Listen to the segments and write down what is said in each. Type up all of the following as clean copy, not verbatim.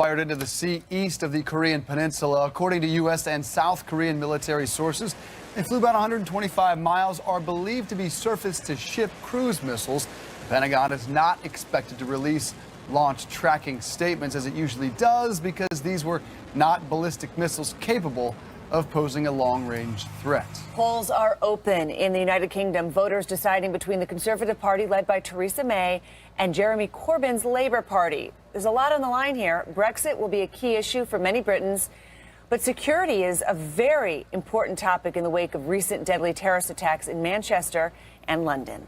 fired into the sea east of the Korean peninsula. According to U.S. and South Korean military sources, they flew about 125 miles, are believed to be surface-to-ship cruise missiles. The Pentagon is not expected to release launch tracking statements as it usually does because these were not ballistic missiles capable of posing a long-range threat. Polls are open in the United Kingdom. Voters deciding between the Conservative Party led by Theresa May and Jeremy Corbyn's Labour Party. There's a lot on the line here. Brexit will be a key issue for many Britons, but security is a very important topic in the wake of recent deadly terrorist attacks in Manchester and London.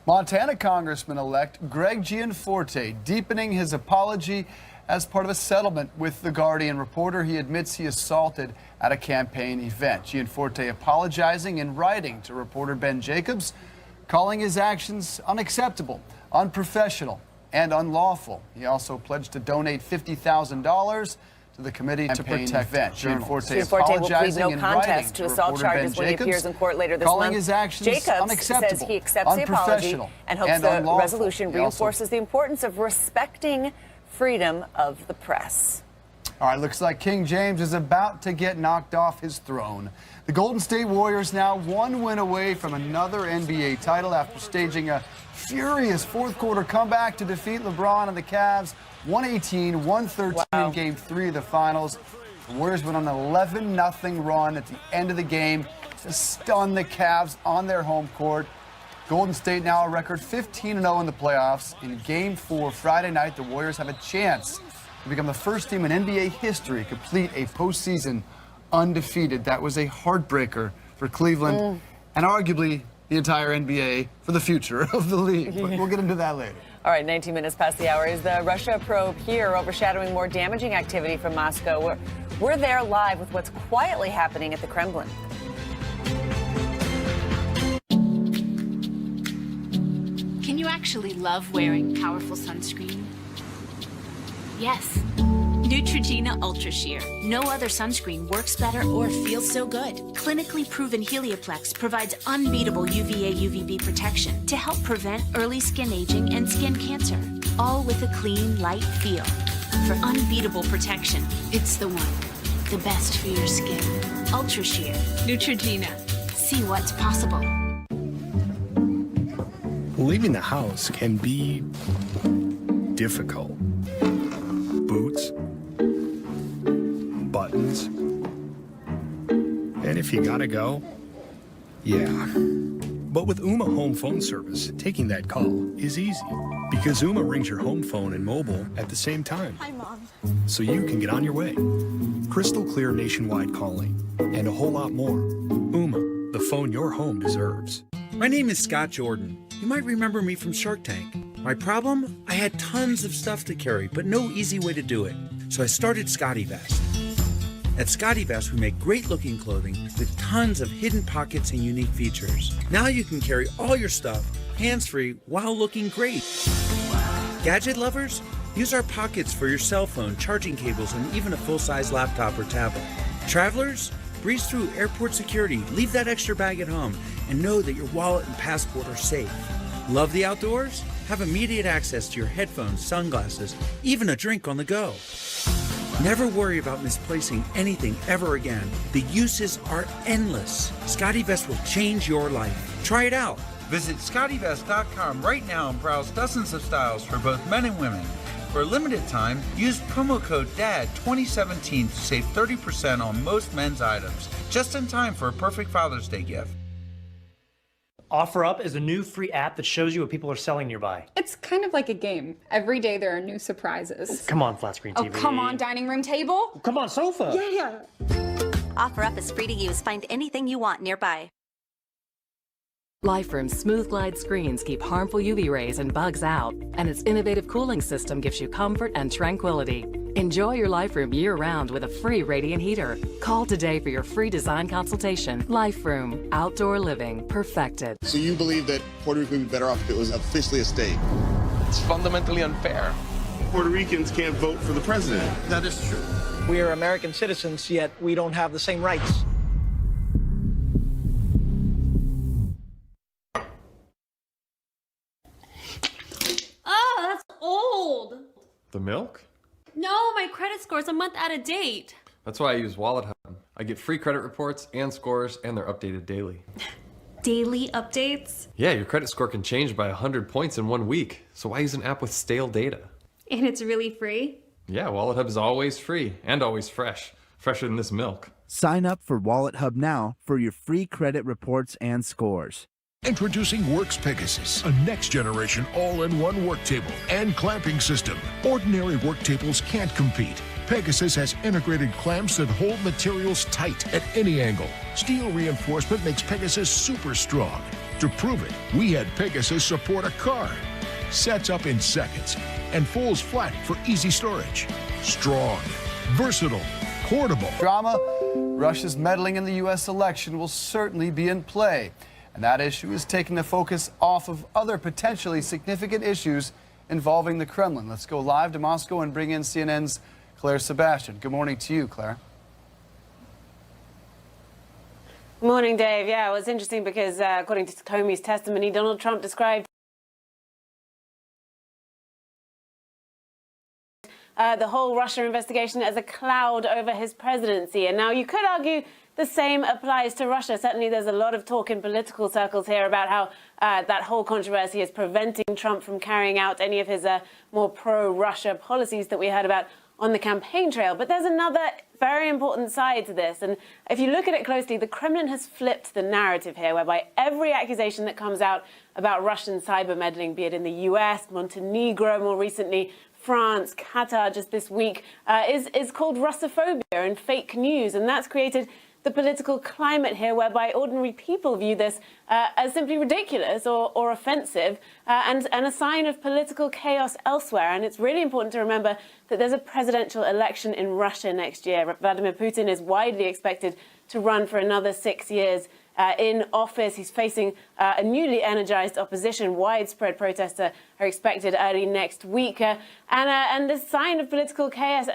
Montana Congressman-elect Greg Gianforte deepening his apology as part of a settlement with The Guardian reporter he admits he assaulted at a campaign event. Gianforte apologizing in writing to reporter Ben Jacobs, calling his actions unacceptable, unprofessional, and unlawful. He also pledged to donate $50,000 to the committee to protect event. Gianforte will plead no contest to assault charges when he appears in court later this month. His actions Jacobs says he accepts the apology and hopes the resolution reinforces the importance of respecting freedom of the press. All right, looks like King James is about to get knocked off his throne. The Golden State Warriors now one win away from another NBA title after staging a furious fourth-quarter comeback to defeat LeBron and the Cavs 118-113 in Game 3 of the Finals. The Warriors went on an 11-0 run at the end of the game to stun the Cavs on their home court. Golden State now a record 15-0 in the playoffs. In Game 4 Friday night, the Warriors have a chance to become the first team in NBA history to complete a postseason undefeated. That was a heartbreaker for Cleveland and arguably the entire NBA for the future of the league. But we'll get into that later. All right, 19 minutes past the hour. Is the Russia probe here overshadowing more damaging activity from Moscow? We're there live with what's quietly happening at the Kremlin. Can you actually love wearing powerful sunscreen? Yes. Neutrogena Ultra Sheer. No other sunscreen works better or feels so good. Clinically proven Helioplex provides unbeatable UVA UVB protection to help prevent early skin aging and skin cancer. All with a clean, light feel. For unbeatable protection, it's the one. The best for your skin. Ultra Sheer. Neutrogena. See what's possible. Leaving the house can be difficult. Boots, buttons, and if you gotta go, yeah. But with Ooma Home Phone Service, taking that call is easy because Ooma rings your home phone and mobile at the same time. Hi, Mom. So you can get on your way. Crystal clear nationwide calling and a whole lot more. Ooma, the phone your home deserves. My name is Scott Jordan. You might remember me from Shark Tank. My problem? I had tons of stuff to carry, but no easy way to do it. So I started Scotty Vest. At Scotty Vest, we make great-looking clothing with tons of hidden pockets and unique features. Now you can carry all your stuff hands-free while looking great. Gadget lovers? Use our pockets for your cell phone, charging cables, and even a full-size laptop or tablet. Travelers? Breeze through airport security, leave that extra bag at home, and know that your wallet and passport are safe. Love the outdoors? Have immediate access to your headphones, sunglasses, even a drink on the go. Never worry about misplacing anything ever again. The uses are endless. Scotty Vest will change your life. Try it out. Visit scottybest.com right now and browse dozens of styles for both men and women. For a limited time, use promo code DAD2017 to save 30% on most men's items. Just in time for a perfect Father's Day gift. OfferUp is a new free app that shows you what people are selling nearby. It's kind of like a game. Every day there are new surprises. Come on, flat screen TV. Oh, come on, dining room table. Come on, sofa. Yeah. OfferUp is free to use. Find anything you want nearby. Liferoom's Smooth Glide screens keep harmful UV rays and bugs out, and its innovative cooling system gives you comfort and tranquility. Enjoy your Liferoom year-round with a free radiant heater. Call today for your free design consultation. Liferoom, outdoor living, perfected. So you believe that Puerto Rico would be better off if it was officially a state? It's fundamentally unfair. Puerto Ricans can't vote for the president. That is true. We are American citizens, yet we don't have the same rights. Oh, that's old. The milk? No, my credit score's a month out of date. That's why I use Wallet Hub. I get free credit reports and scores, and they're updated daily. Daily updates? Yeah, your credit score can change by 100 points in 1 week. So why use an app with stale data? And it's really free? Yeah, Wallet Hub is always free and always fresh. Fresher than this milk. Sign up for Wallet Hub now for your free credit reports and scores. Introducing Works Pegasus, a next-generation all-in-one work table and clamping system. Ordinary work tables can't compete. Pegasus has integrated clamps that hold materials tight at any angle. Steel reinforcement makes Pegasus super strong. To prove it, we had Pegasus support a car. Sets up in seconds and folds flat for easy storage. Strong, versatile, portable. Drama, Russia's meddling in the U.S. election will certainly be in play. And that issue is taking the focus off of other potentially significant issues involving the Kremlin. Let's go live to Moscow and bring in CNN's Claire Sebastian. Good morning to you, Claire. Morning, Dave. Yeah, it was interesting because according to Comey's testimony, Donald Trump described the whole Russia investigation as a cloud over his presidency. And now you could argue the same applies to Russia. Certainly there's a lot of talk in political circles here about how that whole controversy is preventing Trump from carrying out any of his more pro-Russia policies that we heard about on the campaign trail. But there's another very important side to this. And if you look at it closely, the Kremlin has flipped the narrative here, whereby every accusation that comes out about Russian cyber meddling, be it in the US, Montenegro more recently, France, Qatar just this week, is called Russophobia and fake news. And that's created the political climate here whereby ordinary people view this as simply ridiculous or offensive and a sign of political chaos elsewhere. And it's really important to remember that there's a presidential election in Russia next year. Vladimir Putin is widely expected to run for another 6 years in office. He's facing a newly energized opposition. Widespread protests are expected early next week. And this sign of political chaos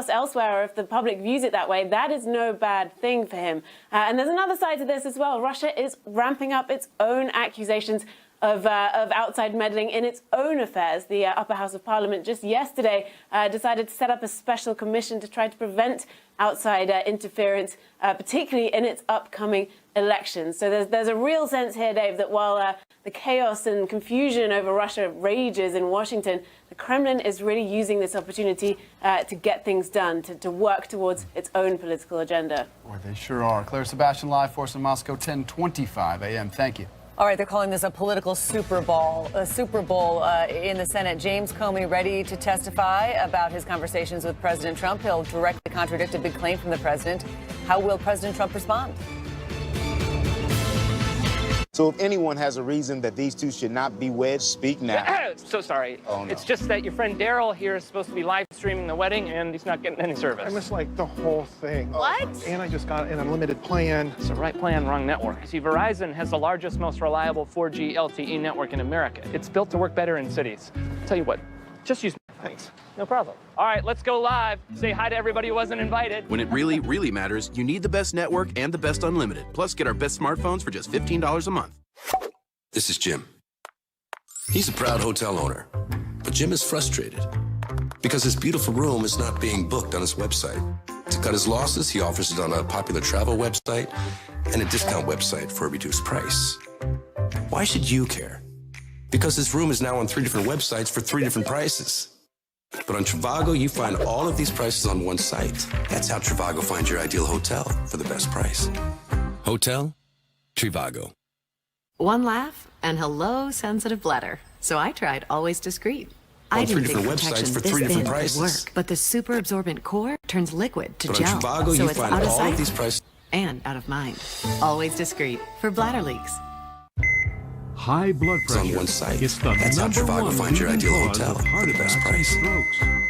elsewhere, or if the public views it that way, that is no bad thing for him. And there's another side to this as well. Russia is ramping up its own accusations of outside meddling in its own affairs. The upper house of parliament just yesterday decided to set up a special commission to try to prevent outside interference, particularly in its upcoming elections. So there's a real sense here, Dave, that while the chaos and confusion over Russia rages in Washington, the Kremlin is really using this opportunity to get things done, to work towards its own political agenda. Boy, they sure are. Claire Sebastian live for us in Moscow, 10:25 a.m. Thank you. All right, they're calling this a political Super Bowl in the Senate. James Comey ready to testify about his conversations with President Trump. He'll directly contradict a big claim from the president. How will President Trump respond? So if anyone has a reason that these two should not be wed, speak now. So sorry. Oh, no. It's just that your friend Daryl here is supposed to be live streaming the wedding, and he's not getting any service. I missed like the whole thing. What? And I just got an unlimited plan. It's the right plan, wrong network. See, Verizon has the largest, most reliable 4G LTE network in America. It's built to work better in cities. Tell you what, just use. Thanks. No problem. All right, let's go live. Say hi to everybody who wasn't invited. When it really, really matters, you need the best network and the best unlimited. Plus, get our best smartphones for just $15 a month. This is Jim. He's a proud hotel owner, but Jim is frustrated because his beautiful room is not being booked on his website. To cut his losses, he offers it on a popular travel website and a discount website for a reduced price. Why should you care? Because his room is now on 3 different websites for 3 different prices. But on Trivago, you find all of these prices on one site. That's how Trivago finds your ideal hotel for the best price. Hotel Trivago. One laugh, and hello, sensitive bladder. So I tried Always Discreet. On 3 different websites for 3 different prices. Work, but the super absorbent core turns liquid to but gel. on Trivago, so you it's find out of all sight of these prices. And out of mind. Always Discreet for bladder leaks. High blood pressure. It's on one site. It's the That's how Trivago finds your ideal hotel for the best price.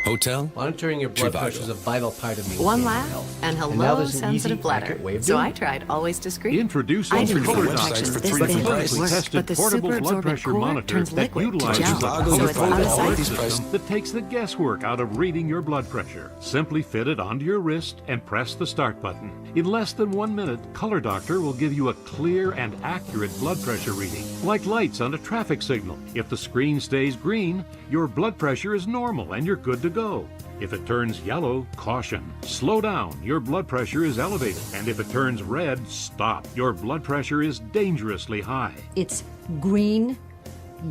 Hotel? Monitoring your blood Trivago. pressure is a vital part of maintaining One your laugh, health. and now hello, there's an sensitive easy, bladder. accurate way of So doing I it. tried Always Discreet. Introducing I didn't color think websites for this 3 thing different would prices. work, Tested but the portable super blood absorbent pressure core monitor turns that liquid to utilizes gel. the Trivago, So you it's find out of all of sight. these prices. that takes the guesswork out of reading your blood pressure. Simply fit it onto your wrist and press the start button. In less than 1 minute, Color Doctor will give you a clear and accurate blood pressure reading, like lights on a traffic signal. If the screen stays green, your blood pressure is normal and you're good to go. If it turns yellow, caution. Slow down, your blood pressure is elevated. And if it turns red, stop. Your blood pressure is dangerously high. It's green,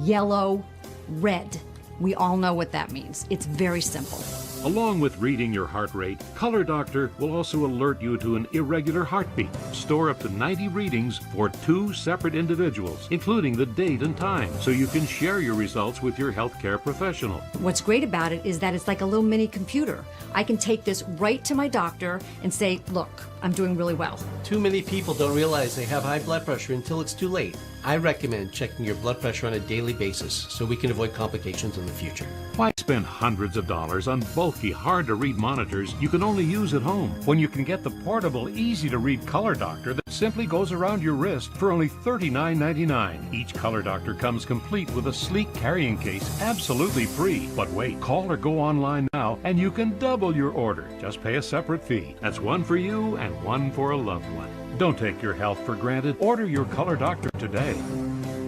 yellow, red. We all know what that means. It's very simple. Along with reading your heart rate, Color Doctor will also alert you to an irregular heartbeat. Store up to 90 readings for 2 separate individuals, including the date and time, so you can share your results with your healthcare professional. What's great about it is that it's like a little mini computer. I can take this right to my doctor and say, look, I'm doing really well. Too many people don't realize they have high blood pressure until it's too late. I recommend checking your blood pressure on a daily basis so we can avoid complications in the future. Why spend hundreds of dollars on bulky, hard-to-read monitors you can only use at home when you can get the portable, easy-to-read Color Doctor that simply goes around your wrist for only $39.99. Each Color Doctor comes complete with a sleek carrying case, absolutely free. But wait, call or go online now and you can double your order. Just pay a separate fee. That's one for you and one for a loved one. Don't take your health for granted. Order your Color Doctor today.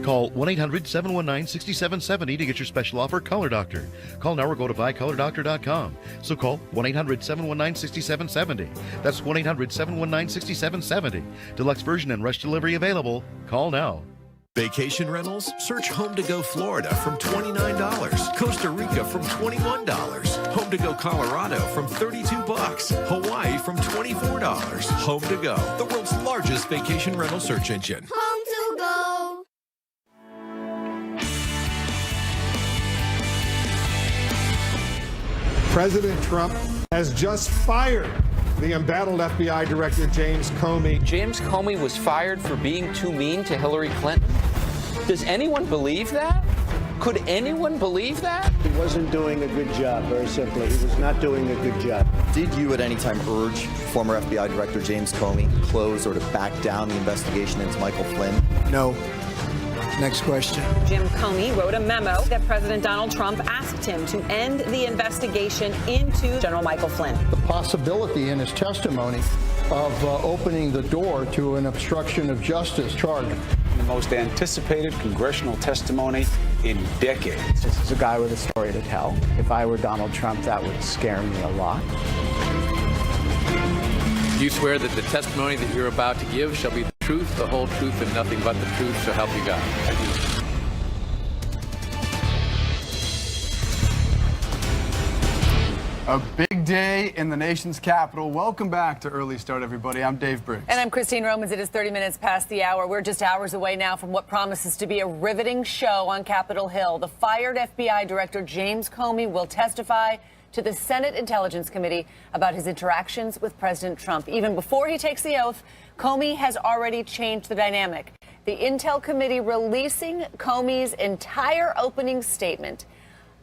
Call 1-800-719-6770 to get your special offer, Color Doctor. Call now or go to buycolordoctor.com. So call 1-800-719-6770. That's 1-800-719-6770. Deluxe version and rush delivery available. Call now. Vacation rentals? Search Home to Go Florida from $29, Costa Rica from $21, Home to Go Colorado from $32, Hawaii from $24. Home to Go, the world's largest vacation rental search engine. Home to Go. President Trump has just fired the embattled FBI Director James Comey. James Comey was fired for being too mean to Hillary Clinton? Does anyone believe that? Could anyone believe that? He wasn't doing a good job, very simply. He was not doing a good job. Did you at any time urge former FBI Director James Comey to close or to back down the investigation into Michael Flynn? No. Next question. Jim Comey wrote a memo that President Donald Trump asked him to end the investigation into General Michael Flynn. The possibility in his testimony of opening the door to an obstruction of justice charge. The most anticipated congressional testimony in decades. This is a guy with a story to tell. If I were Donald Trump, that would scare me a lot. Do you swear that the testimony that you're about to give shall be the truth, the whole truth, and nothing but the truth, so help you God? I do. A big day in the nation's capital. Welcome back to Early Start, everybody. I'm Dave Briggs. And I'm Christine Romans. It is 30 minutes past the hour. We're just hours away now from what promises to be a riveting show on Capitol Hill. The fired FBI Director James Comey will testify to the Senate Intelligence Committee about his interactions with President Trump. Even before he takes the oath, Comey has already changed the dynamic. The Intel Committee releasing Comey's entire opening statement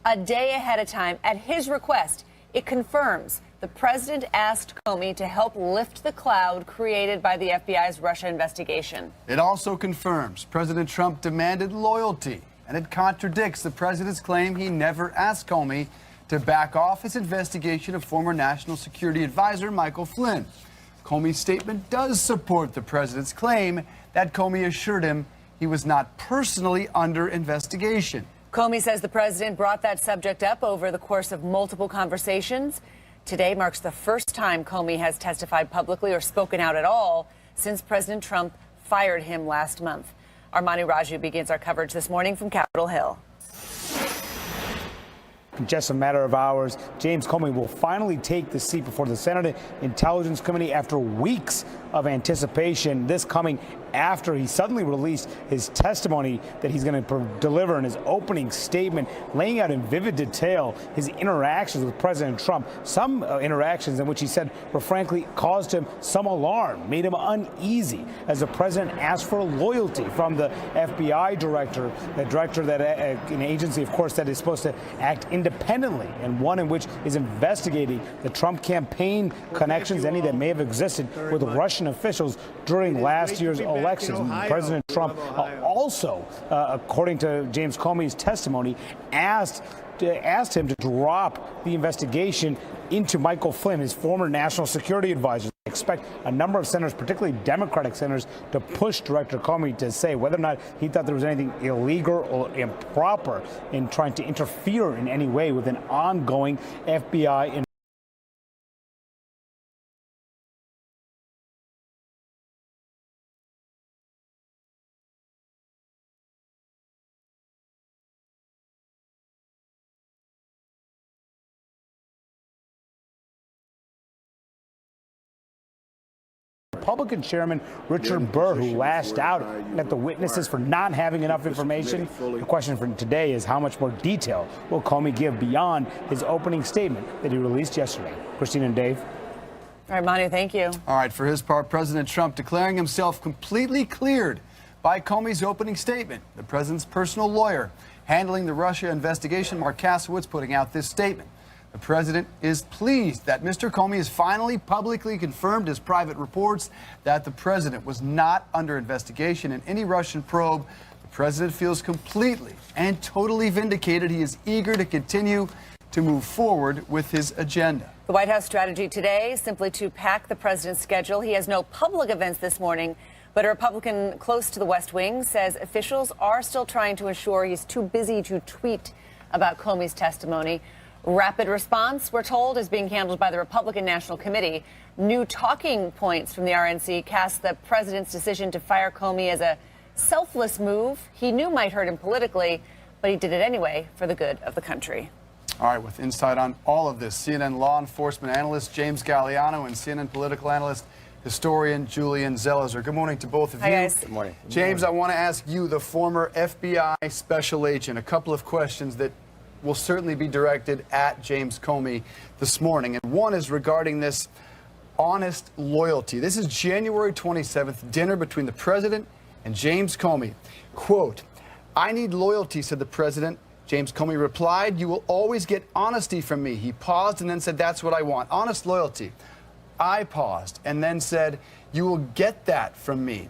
a day ahead of time at his request. It confirms the president asked Comey to help lift the cloud created by the FBI's Russia investigation. It also confirms President Trump demanded loyalty, and it contradicts the president's claim he never asked Comey to back off his investigation of former National Security Advisor Michael Flynn. Comey's statement does support the president's claim that Comey assured him he was not personally under investigation. Comey says the president brought that subject up over the course of multiple conversations. Today marks the first time Comey has testified publicly or spoken out at all since President Trump fired him last month. Armani Raju begins our coverage this morning from Capitol Hill. In just a matter of hours, James Comey will finally take the seat before the Senate Intelligence Committee after weeks of anticipation. This coming after he suddenly released his testimony that he's going to deliver in his opening statement, laying out in vivid detail his interactions with President Trump. Some interactions in which he said were frankly caused him some alarm, made him uneasy as the president asked for loyalty from the FBI director, the director that an agency, of course, that is supposed to act independently, and one in which is investigating the Trump campaign connections, any that may have existed with Russian officials during last year's elections. President Trump also, according to James Comey's testimony, asked him to drop the investigation into Michael Flynn, his former national security advisor. Expect a number of senators, particularly Democratic senators, to push Director Comey to say whether or not he thought there was anything illegal or improper in trying to interfere in any way with an ongoing FBI Republican Chairman Richard Burr, who lashed out at the witnesses for not having enough information. The question for today is how much more detail will Comey give beyond his opening statement that he released yesterday? Christine and Dave. All right, Manu, thank you. All right, for his part, President Trump declaring himself completely cleared by Comey's opening statement. The president's personal lawyer handling the Russia investigation, Mark Kasowitz, putting out this statement. The president is pleased that Mr. Comey has finally publicly confirmed his private reports that the president was not under investigation in any Russian probe. The president feels completely and totally vindicated. He is eager to continue to move forward with his agenda. The White House strategy today, simply to pack the president's schedule. He has no public events this morning, but a Republican close to the West Wing says officials are still trying to ensure he's too busy to tweet about Comey's testimony. Rapid response, we're told, is being handled by the Republican National Committee. New talking points from the RNC cast the president's decision to fire Comey as a selfless move he knew might hurt him politically, but he did it anyway for the good of the country. All right, with insight on all of this, CNN law enforcement analyst James Galliano and CNN political analyst historian Julian Zelizer. Good morning to both of you. Hi, guys. Good morning. James, I want to ask you, the former FBI special agent, a couple of questions that will certainly be directed at James Comey this morning. And one is regarding this honest loyalty. This is January 27th, dinner between the president and James Comey. Quote, "I need loyalty," said the president. James Comey replied, "You will always get honesty from me." He paused and then said, "That's what I want, honest loyalty." I paused and then said, "You will get that from me."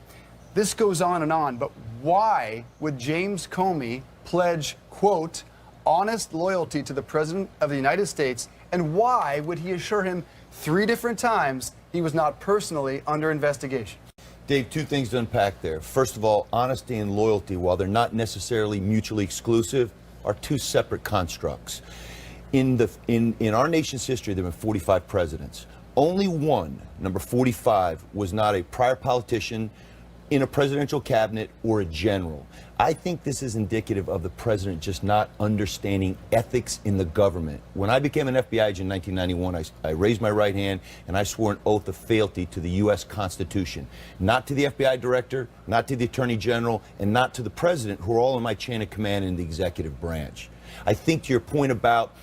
This goes on, but why would James Comey pledge, quote, honest loyalty to the President of the United States, and why would he assure him 3 different times he was not personally under investigation? Dave, 2 things to unpack there. First of all, honesty and loyalty, while they're not necessarily mutually exclusive, are 2 separate constructs. In our nation's history, there have been 45 presidents. Only one, number 45, was not a prior politician in a presidential cabinet or a general. I think this is indicative of the president just not understanding ethics in the government. When I became an FBI agent in 1991, I raised my right hand and I swore an oath of fealty to the U.S. Constitution. Not to the FBI director, not to the attorney general, and not to the president, who are all in my chain of command in the executive branch. I think to your point about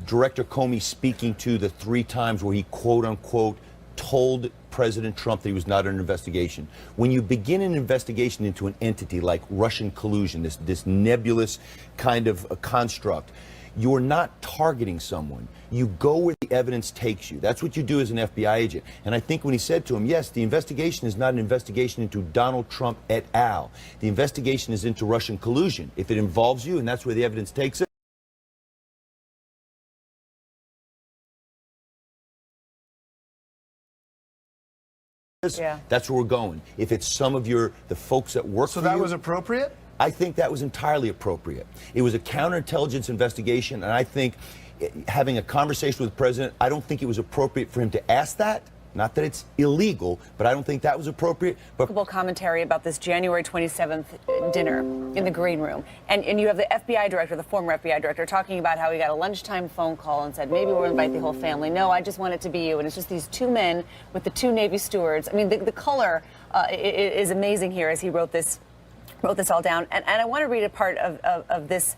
Director Comey speaking to the 3 times where he, quote unquote, told President Trump that he was not under investigation. When you begin an investigation into an entity like Russian collusion, this nebulous kind of a construct, you're not targeting someone. You go where the evidence takes you. That's what you do as an FBI agent. And I think when he said to him, yes, the investigation is not an investigation into Donald Trump et al. The investigation is into Russian collusion. If it involves you, and that's where the evidence takes it, that's where we're going. If it's some of the folks that work for you. So that was appropriate? I think that was entirely appropriate. It was a counterintelligence investigation, and I think having a conversation with the president, I don't think it was appropriate for him to ask that. Not that it's illegal, but I don't think that was appropriate. But Commentary about this January 27th dinner in the green room. And you have the FBI director, the former FBI director, talking about how he got a lunchtime phone call and said, maybe we'll invite the whole family. No, I just want it to be you. And it's just these 2 men with the 2 Navy stewards. I mean, the color is amazing here as he wrote this all down. And I want to read a part of this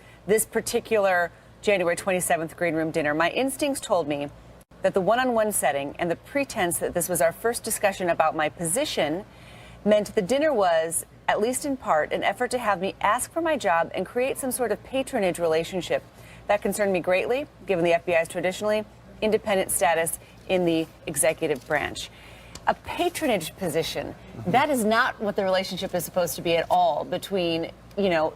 particular January 27th green room dinner. My instincts told me that the one-on-one setting and the pretense that this was our first discussion about my position meant the dinner was, at least in part, an effort to have me ask for my job and create some sort of patronage relationship. That concerned me greatly, given the FBI's traditionally independent status in the executive branch. A patronage position, that is not what the relationship is supposed to be at all between, the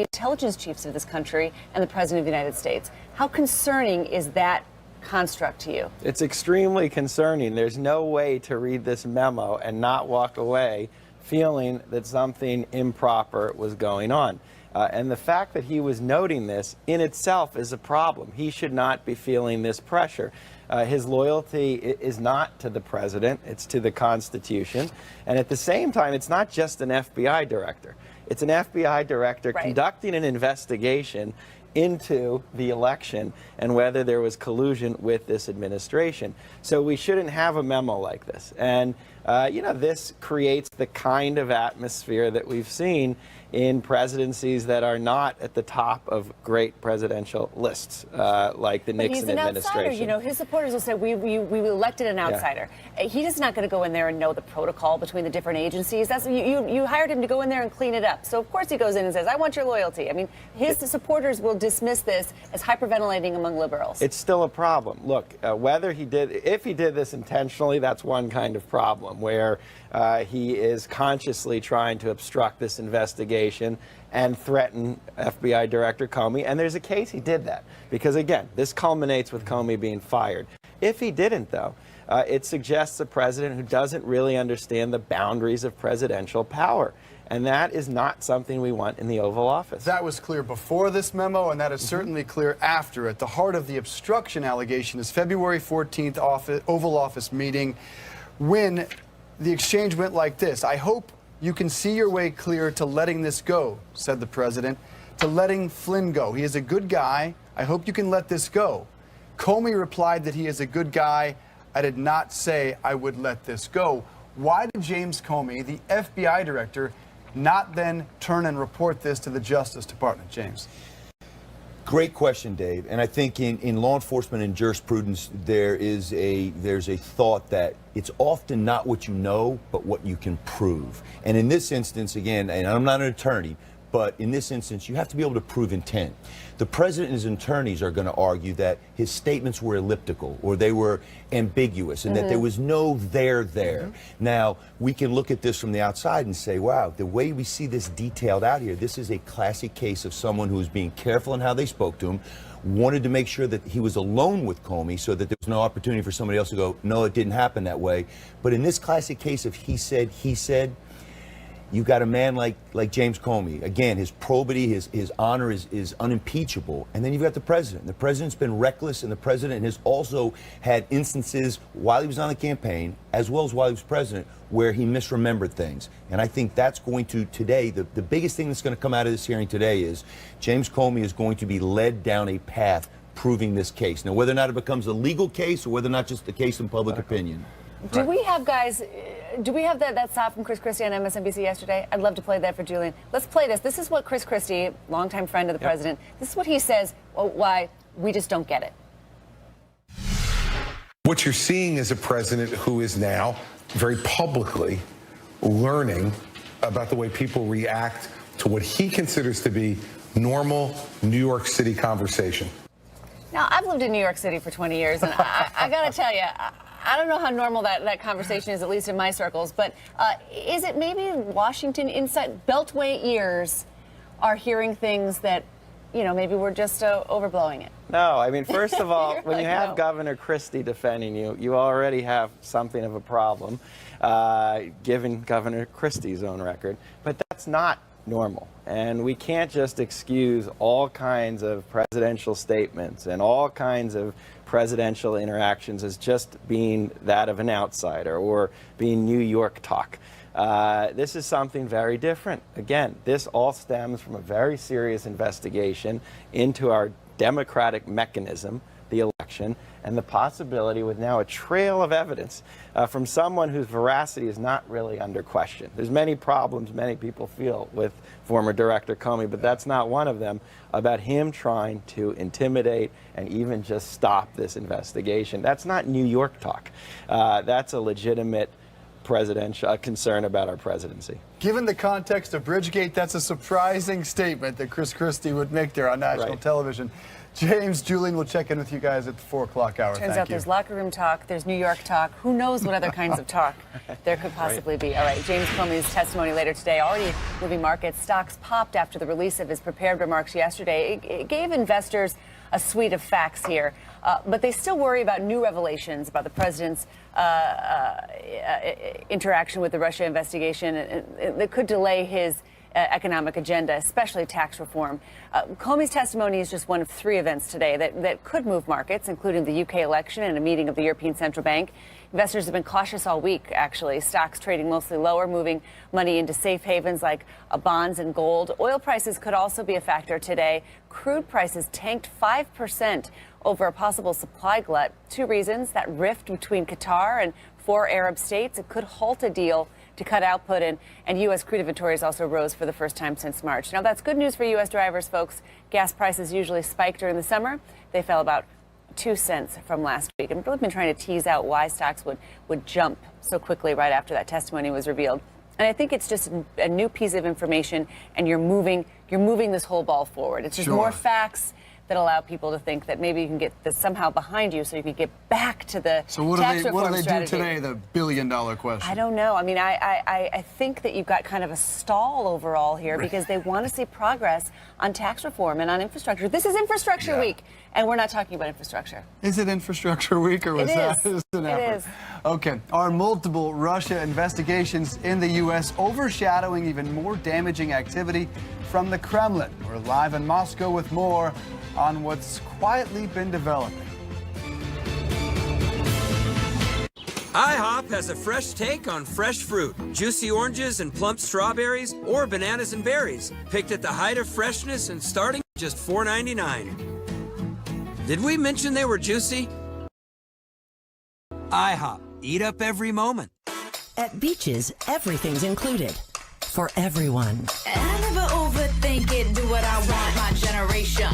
intelligence chiefs of this country and the President of the United States. How concerning is that construct to you? It's extremely concerning. There's no way to read this memo and not walk away feeling that something improper was going on. And the fact that he was noting this in itself is a problem. He should not be feeling this pressure. His loyalty is not to the president, it's to the Constitution. And at the same time, it's not just an FBI director. It's an FBI director conducting an investigation into the election and whether there was collusion with this administration. So we shouldn't have a memo like this. And, this creates the kind of atmosphere that we've seen in presidencies that are not at the top of great presidential lists, like the Nixon administration. He's an outsider. His supporters will say, we elected an outsider. Yeah. He's not going to go in there and know the protocol between the different agencies. You hired him to go in there and clean it up. So, of course, he goes in and says, I want your loyalty. I mean, his supporters will dismiss this as hyperventilating among liberals. It's still a problem. Look, if he did this intentionally, that's one kind of problem, where he is consciously trying to obstruct this investigation and threaten FBI Director Comey. And there's a case he did that. Because, again, this culminates with Comey being fired. If he didn't, though, it suggests a president who doesn't really understand the boundaries of presidential power. And that is not something we want in the Oval Office. That was clear before this memo, and that is certainly clear after it. The heart of the obstruction allegation is February 14th Oval Office meeting, when the exchange went like this. I hope you can see your way clear to letting this go, said the president, to letting Flynn go. He is a good guy. I hope you can let this go. Comey replied that he is a good guy. I did not say I would let this go. Why did James Comey, the FBI director, not then turn and report this to the Justice Department? James. Great question, Dave. And I think in law enforcement and jurisprudence, there's a thought that it's often not what you know, but what you can prove. And in this instance, again, and I'm not an attorney, but in this instance, you have to be able to prove intent. The president and his attorneys are going to argue that his statements were elliptical or they were ambiguous and that there was no there. Now, we can look at this from the outside and say, wow, the way we see this detailed out here, this is a classic case of someone who was being careful in how they spoke to him, wanted to make sure that he was alone with Comey so that there was no opportunity for somebody else to go, no, it didn't happen that way. But in this classic case of he said, you got a man like James Comey. Again, his probity, his honor is unimpeachable. And then you've got the president. The president's been reckless, and the president has also had instances while he was on the campaign, as well as while he was president, where he misremembered things. And I think that's going to, today, the biggest thing that's going to come out of this hearing today is James Comey is going to be led down a path proving this case. Now, whether or not it becomes a legal case or whether or not just a case in public opinion. Do we have that stop from Chris Christie on MSNBC yesterday? I'd love to play that for Julian. Let's play this. This is what Chris Christie, longtime friend of the president, this is what he says, why we just don't get it. What you're seeing is a president who is now very publicly learning about the way people react to what he considers to be normal New York City conversation. Now, I've lived in New York City for 20 years, and I got to tell you, I don't know how normal that conversation is, at least in my circles, but is it maybe Washington inside Beltway ears are hearing things that, maybe we're just overblowing it? No, I mean, first of all, when you have Governor Christie defending you, you already have something of a problem, given Governor Christie's own record. But that's not normal. And we can't just excuse all kinds of presidential statements and all kinds of presidential interactions as just being that of an outsider or being New York talk. This is something very different. Again, this all stems from a very serious investigation into our democratic mechanism, the election, and the possibility with now a trail of evidence from someone whose veracity is not really under question. There's many problems many people feel with former Director Comey, but that's not one of them, about him trying to intimidate and even just stop this investigation. That's not New York talk. That's a legitimate presidential concern about our presidency. Given the context of Bridgegate, that's a surprising statement that Chris Christie would make there on national television. James, Julian, will check in with you guys at the 4 o'clock hour. Turns out there's locker room talk, there's New York talk. Who knows what other kinds of talk there could possibly be. All right, James Comey's testimony later today. Already moving markets. Stocks popped after the release of his prepared remarks yesterday. It gave investors a suite of facts here. But they still worry about new revelations about the president's interaction with the Russia investigation that could delay his economic agenda, especially tax reform. Comey's testimony is just one of 3 events today that could move markets, including the UK election and a meeting of the European Central Bank. Investors have been cautious all week, actually. Stocks trading mostly lower, moving money into safe havens like bonds and gold. Oil prices could also be a factor today. Crude prices tanked 5% over a possible supply glut. 2 reasons: that rift between Qatar and 4 Arab states. It could halt a deal to cut output, and U.S. crude inventories also rose for the first time since March. Now, that's good news for U.S. drivers, folks. Gas prices usually spike during the summer. They fell about 2 cents from last week. And we've been trying to tease out why stocks would jump so quickly right after that testimony was revealed. And I think it's just a new piece of information, and you're moving this whole ball forward. It's just more facts that allow people to think that maybe you can get this somehow behind you so you can get back to the So what do they do today, the billion-dollar question? I don't know. I mean, I think that you've got kind of a stall overall here because they want to see progress on tax reform and on infrastructure. This is Infrastructure Week, and we're not talking about infrastructure. Is it Infrastructure Week, or was that just an effort? It is. Okay. Are multiple Russia investigations in the U.S. overshadowing even more damaging activity from the Kremlin? We're live in Moscow with more on what's quietly been developing. IHOP has a fresh take on fresh fruit. Juicy oranges and plump strawberries, or bananas and berries, picked at the height of freshness and starting at just $4.99. Did we mention they were juicy? IHOP, eat up every moment. At Beaches, everything's included. For everyone. I never overthink it, do what I want, my generation.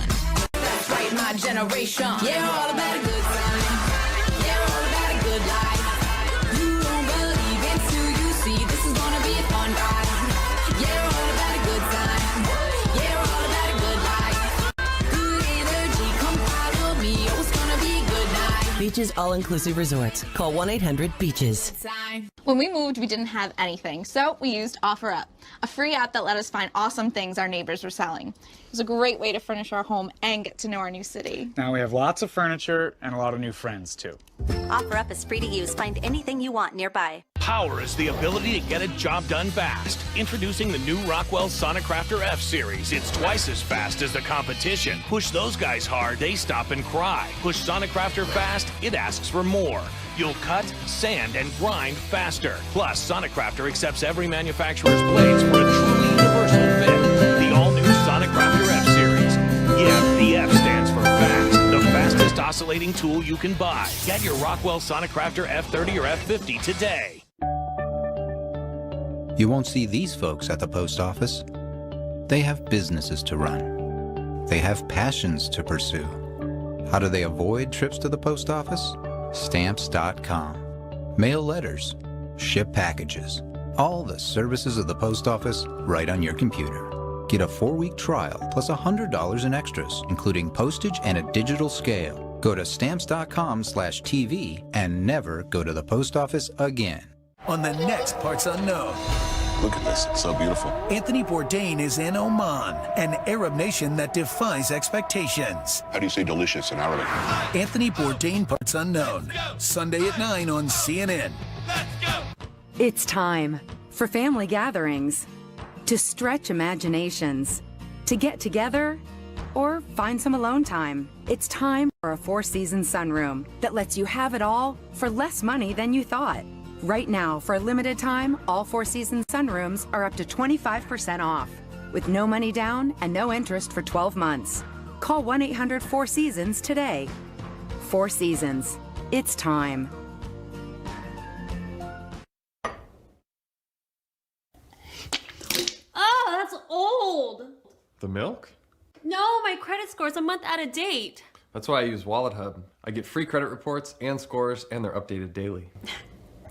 That's right, my generation. Yeah, all about a good time. Yeah, all about a good life. You don't believe it till you see. This is gonna be a fun ride. Yeah, all about a good time. Yeah, all about a good life. Good energy, come follow me. Oh, it's gonna be a good night. Beaches All-Inclusive Resorts. Call 1-800-BEACHES. When we moved, we didn't have anything, so we used OfferUp, a free app that let us find awesome things our neighbors were selling. It was a great way to furnish our home and get to know our new city. Now we have lots of furniture and a lot of new friends, too. OfferUp is free to use. Find anything you want nearby. Power is the ability to get a job done fast. Introducing the new Rockwell Sonicrafter F Series. It's twice as fast as the competition. Push those guys hard, they stop and cry. Push Sonicrafter fast, it asks for more. You'll cut, sand, and grind faster. Plus, Sonicrafter accepts every manufacturer's blades for a truly universal fit. The all-new Sonicrafter F Series. Yeah, the F stands for fast. The fastest oscillating tool you can buy. Get your Rockwell Sonicrafter F30 or F50 today. You won't see these folks at the post office. They have businesses to run. They have passions to pursue. How do they avoid trips to the post office? Stamps.com. Mail letters, ship packages, all the services of the post office right on your computer. Get a 4-week trial plus $100 in extras, including postage and a digital scale. Go to stamps.com/TV and never go to the post office again. On the next Parts Unknown. Look at this, it's so beautiful. Anthony Bourdain is in Oman, an Arab nation that defies expectations. How do you say delicious in Arabic? Anthony Bourdain, Parts Unknown. Sunday at 9 on CNN. It's time for family gatherings, to stretch imaginations, to get together, or find some alone time. It's time for a 4-season sunroom that lets you have it all for less money than you thought. Right now, for a limited time, all 4-season sunrooms are up to 25% off, with no money down and no interest for 12 months. Call 1-800-4SEASONS today. 4 Seasons. It's time. Oh, that's old. The milk? No, my credit score's a month out of date. That's why I use Wallet Hub. I get free credit reports and scores, and they're updated daily.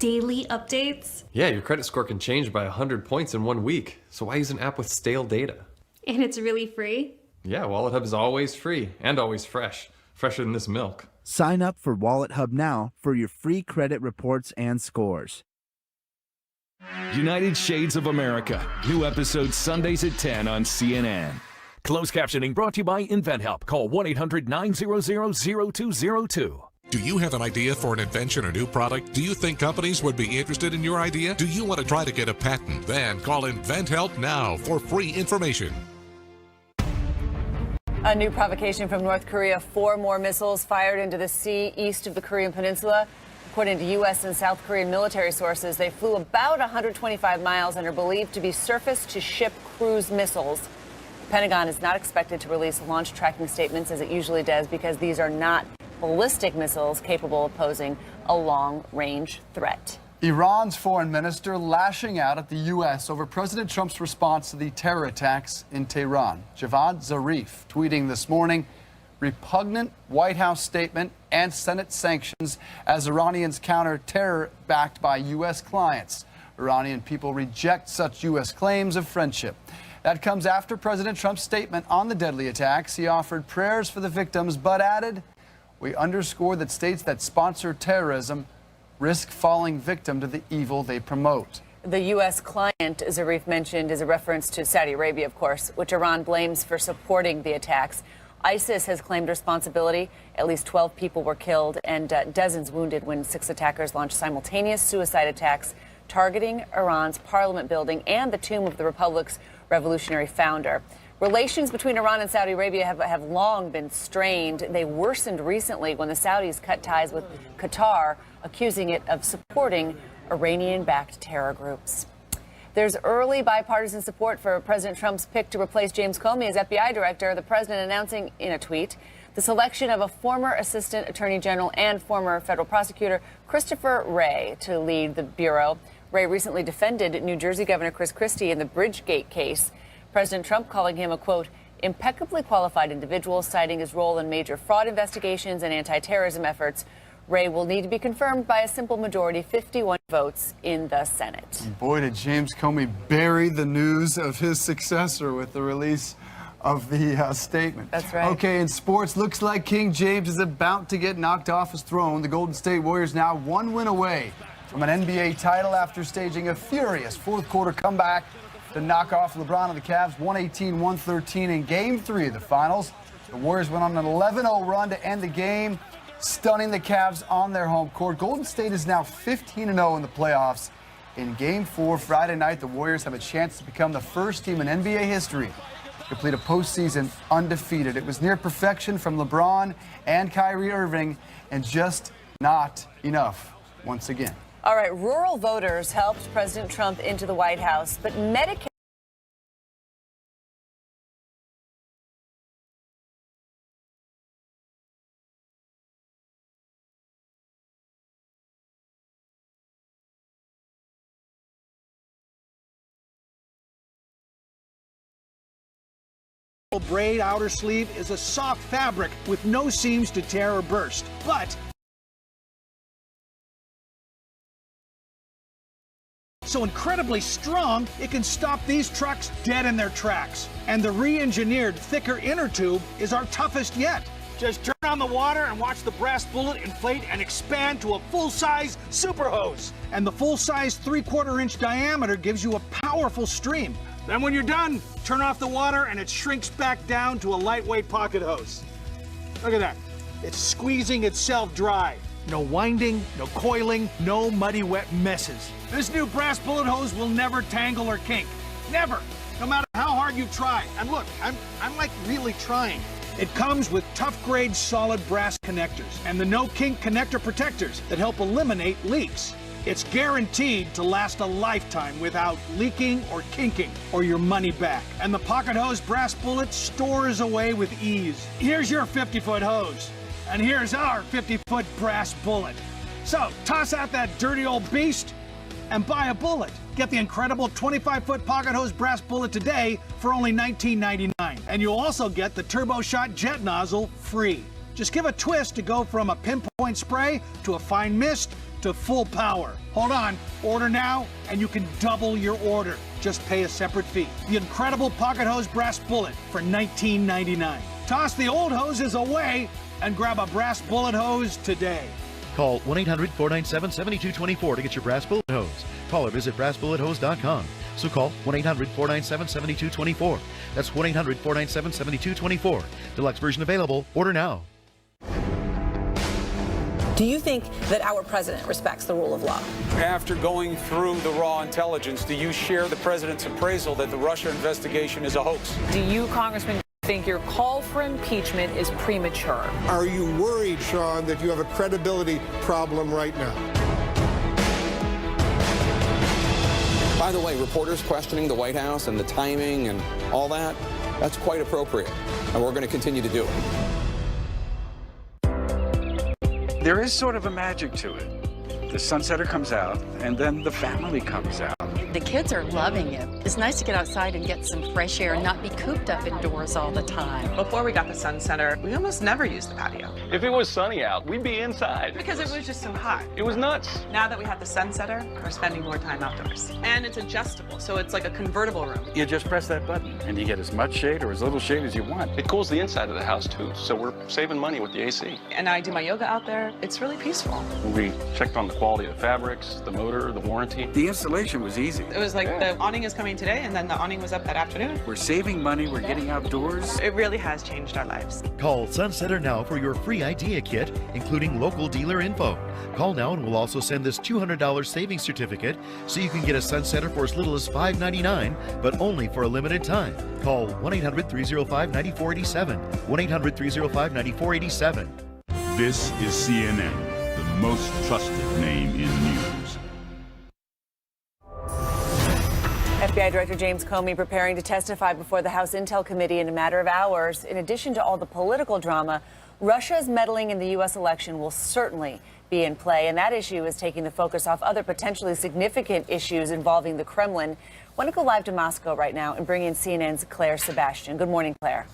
Daily updates? Yeah, your credit score can change by 100 points in 1 week. So why use an app with stale data? And it's really free? Yeah, Wallet Hub is always free and always fresh. Fresher than this milk. Sign up for Wallet Hub now for your free credit reports and scores. United Shades of America. New episodes Sundays at 10 on CNN. Closed captioning brought to you by InventHelp. Call 1-800-900-0202. Do you have an idea for an invention or new product? Do you think companies would be interested in your idea? Do you want to try to get a patent? Then call InventHelp now for free information. A new provocation from North Korea. 4 more missiles fired into the sea east of the Korean peninsula. According to U.S. and South Korean military sources, they flew about 125 miles and are believed to be surface-to-ship cruise missiles. The Pentagon is not expected to release launch tracking statements as it usually does because these are not ballistic missiles capable of posing a long-range threat. Iran's foreign minister lashing out at the U.S. over President Trump's response to the terror attacks in Tehran. Javad Zarif tweeting this morning, repugnant White House statement and Senate sanctions as Iranians counter terror backed by U.S. clients. Iranian people reject such U.S. claims of friendship. That comes after President Trump's statement on the deadly attacks. He offered prayers for the victims, but added, we underscore that states that sponsor terrorism risk falling victim to the evil they promote. The U.S. client Zarif mentioned is a reference to Saudi Arabia, of course, which Iran blames for supporting the attacks. ISIS has claimed responsibility. At least 12 people were killed and dozens wounded when 6 attackers launched simultaneous suicide attacks targeting Iran's parliament building and the tomb of the republic's revolutionary founder. Relations between Iran and Saudi Arabia have long been strained. They worsened recently when the Saudis cut ties with Qatar, accusing it of supporting Iranian-backed terror groups. There's early bipartisan support for President Trump's pick to replace James Comey as FBI director, the president announcing in a tweet the selection of a former assistant attorney general and former federal prosecutor, Christopher Wray, to lead the bureau. Wray recently defended New Jersey Governor Chris Christie in the Bridgegate case. President Trump calling him a, quote, impeccably qualified individual, citing his role in major fraud investigations and anti-terrorism efforts. Wray will need to be confirmed by a simple majority, 51 votes in the Senate. Boy, did James Comey bury the news of his successor with the release of the statement. That's right. Okay, in sports, looks like King James is about to get knocked off his throne. The Golden State Warriors now 1 win away from an NBA title after staging a furious fourth-quarter comeback to knock off LeBron and the Cavs 118-113 in Game 3 of the Finals. The Warriors went on an 11-0 run to end the game, stunning the Cavs on their home court. Golden State is now 15-0 in the playoffs. In Game 4 Friday night, the Warriors have a chance to become the first team in NBA history to complete a postseason undefeated. It was near perfection from LeBron and Kyrie Irving, and just not enough once again. All right, rural voters helped President Trump into the White House, but Medicare braid outer sleeve is a soft fabric with no seams to tear or burst, but so incredibly strong, it can stop these trucks dead in their tracks. And the re-engineered thicker inner tube is our toughest yet. Just turn on the water and watch the brass bullet inflate and expand to a full-size super hose. And the full-size 3/4-inch diameter gives you a powerful stream. Then when you're done, turn off the water and it shrinks back down to a lightweight pocket hose. Look at that. It's squeezing itself dry. No winding, no coiling, no muddy wet messes. This new brass bullet hose will never tangle or kink. Never. No matter how hard you try. And look, I'm like really trying. It comes with tough grade solid brass connectors and the no kink connector protectors that help eliminate leaks. It's guaranteed to last a lifetime without leaking or kinking or your money back. And the pocket hose brass bullet stores away with ease. Here's your 50-foot hose. And here's our 50-foot brass bullet. So toss out that dirty old beast and buy a bullet. Get the incredible 25-foot pocket hose brass bullet today for only $19.99. And you'll also get the Turbo Shot jet nozzle free. Just give a twist to go from a pinpoint spray to a fine mist to full power. Hold on, order now and you can double your order. Just pay a separate fee. The incredible pocket hose brass bullet for $19.99. Toss the old hoses away and grab a brass bullet hose today. Call 1-800-497-7224 to get your brass bullet hose. Call or visit brassbullethose.com. So call 1-800-497-7224. That's 1-800-497-7224. Deluxe version available. Order now. Do you think that our president respects the rule of law? After going through the raw intelligence, do you share the president's appraisal that the Russia investigation is a hoax? Do you, Congressman, think your call for impeachment is premature? Are you worried, Sean, that you have a credibility problem right now? By the way, reporters questioning the White House and the timing and all that, that's quite appropriate, and we're going to continue to do it. There is sort of a magic to it. The sunsetter comes out, and then the family comes out. The kids are loving it. It's nice to get outside and get some fresh air and not be cooped up indoors all the time. Before we got the sunsetter, we almost never used the patio. If it was sunny out, we'd be inside. Because it was just so hot. It was nuts. Now that we have the sunsetter, we're spending more time outdoors. And it's adjustable, so it's like a convertible room. You just press that button, and you get as much shade or as little shade as you want. It cools the inside of the house, too, so we're saving money with the AC. And I do my yoga out there. It's really peaceful. We checked on the quality of the fabrics, the motor, the warranty. The installation was easy. It was like the awning is coming today, and then the awning was up that afternoon. We're saving money, we're getting outdoors. It really has changed our lives. Call Sunsetter now for your free idea kit, including local dealer info. Call now and we'll also send this $200 savings certificate so you can get a Sunsetter for as little as $5.99, but only for a limited time. Call 1-800-305-9487. 1-800-305-9487. This is CNN, the most trusted name in news. FBI Director James Comey preparing to testify before the House Intel Committee in a matter of hours. In addition to all the political drama, Russia's meddling in the U.S. election will certainly be in play, and that issue is taking the focus off other potentially significant issues involving the Kremlin. I want to go live to Moscow right now and bring in CNN's Claire Sebastian. Good morning, Claire.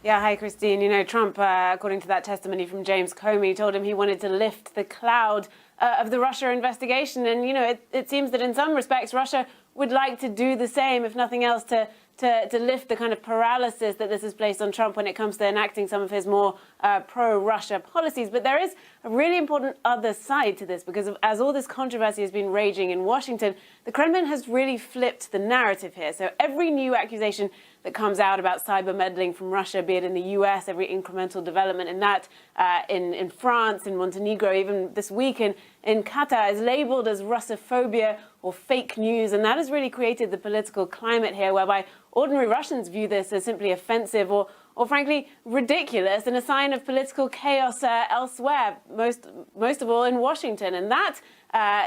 Yeah, hi, Christine. You know, Trump, according to that testimony from James Comey, told him he wanted to lift the cloud of the Russia investigation. And, you know, it seems that in some respects, Russia would like to do the same, if nothing else, to lift the kind of paralysis that this has placed on Trump when it comes to enacting some of his more pro-Russia policies. But there is a really important other side to this, because as all this controversy has been raging in Washington, the Kremlin has really flipped the narrative here. So every new accusation that comes out about cyber meddling from Russia, be it in the US, every incremental development in that, in France, in Montenegro, even this week in Qatar, is labeled as Russophobia or fake news. And that has really created the political climate here whereby ordinary Russians view this as simply offensive or frankly ridiculous and a sign of political chaos elsewhere, most of all in Washington. And that,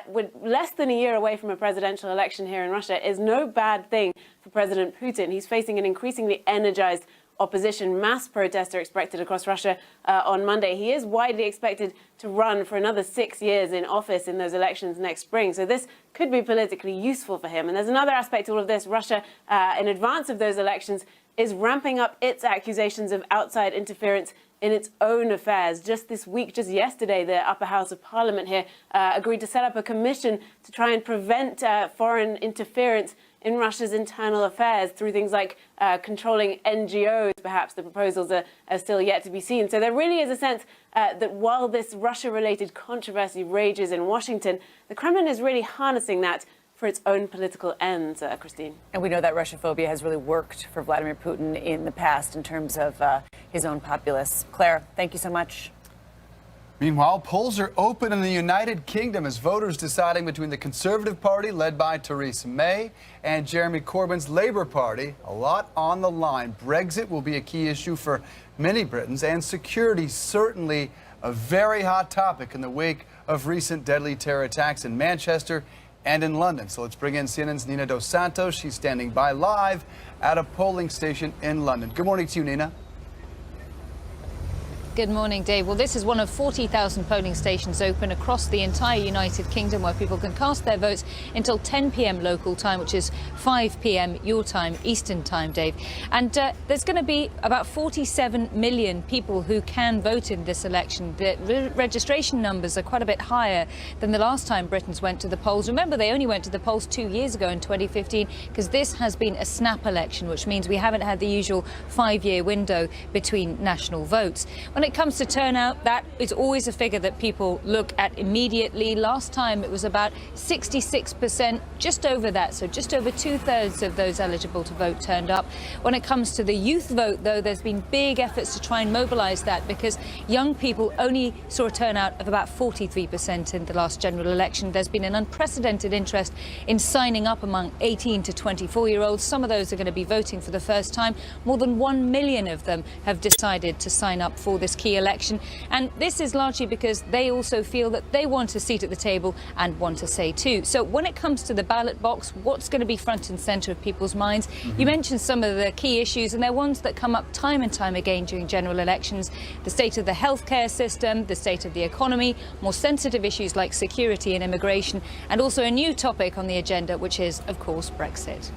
with less than a year away from a presidential election here in Russia, is no bad thing for President Putin. He's facing an increasingly energized opposition. Mass protests are expected across Russia on Monday. He is widely expected to run for another 6 years in office in those elections next spring. So this could be politically useful for him. And there's another aspect to all of this. Russia, in advance of those elections, is ramping up its accusations of outside interference in its own affairs. Just this week, just yesterday, the upper house of parliament here agreed to set up a commission to try and prevent foreign interference in Russia's internal affairs through things like controlling NGOs. Perhaps the proposals are still yet to be seen. So there really is a sense that while this Russia-related controversy rages in Washington, the Kremlin is really harnessing that for its own political ends, Christine. And we know that Russophobia has really worked for Vladimir Putin in the past in terms of his own populace. Claire, thank you so much. Meanwhile, polls are open in the United Kingdom as voters deciding between the Conservative Party, led by Theresa May, and Jeremy Corbyn's Labour Party. A lot on the line. Brexit will be a key issue for many Britons, and security certainly a very hot topic in the wake of recent deadly terror attacks in Manchester and in London. So let's bring in CNN's Nina Dos Santos. She's standing by live at a polling station in London. Good morning to you, Nina. Good morning, Dave. Well, this is one of 40,000 polling stations open across the entire United Kingdom where people can cast their votes until 10 p.m. local time, which is 5 p.m. your time, Eastern time, Dave. And there's going to be about 47 million people who can vote in this election. The registration numbers are quite a bit higher than the last time Britons went to the polls. Remember, they only went to the polls 2 years ago in 2015 because this has been a snap election, which means we haven't had the usual 5-year window between national votes. When it comes to turnout, that is always a figure that people look at immediately. Last time it was about 66%, just over that, so just over 2/3 of those eligible to vote turned up. When it comes to the youth vote, though, there's been big efforts to try and mobilize that, because young people only saw a turnout of about 43% in the last general election. There's been an unprecedented interest in signing up among 18 to 24-year-olds. Some of those are going to be voting for the first time. More than 1 million of them have decided to sign up for this key election. And this is largely because they also feel that they want a seat at the table and want to say too. So when it comes to the ballot box, what's going to be front and center of people's minds? You mentioned some of the key issues, and they're ones that come up time and time again during general elections. The state of the healthcare system, the state of the economy, more sensitive issues like security and immigration, and also a new topic on the agenda, which is, of course, Brexit.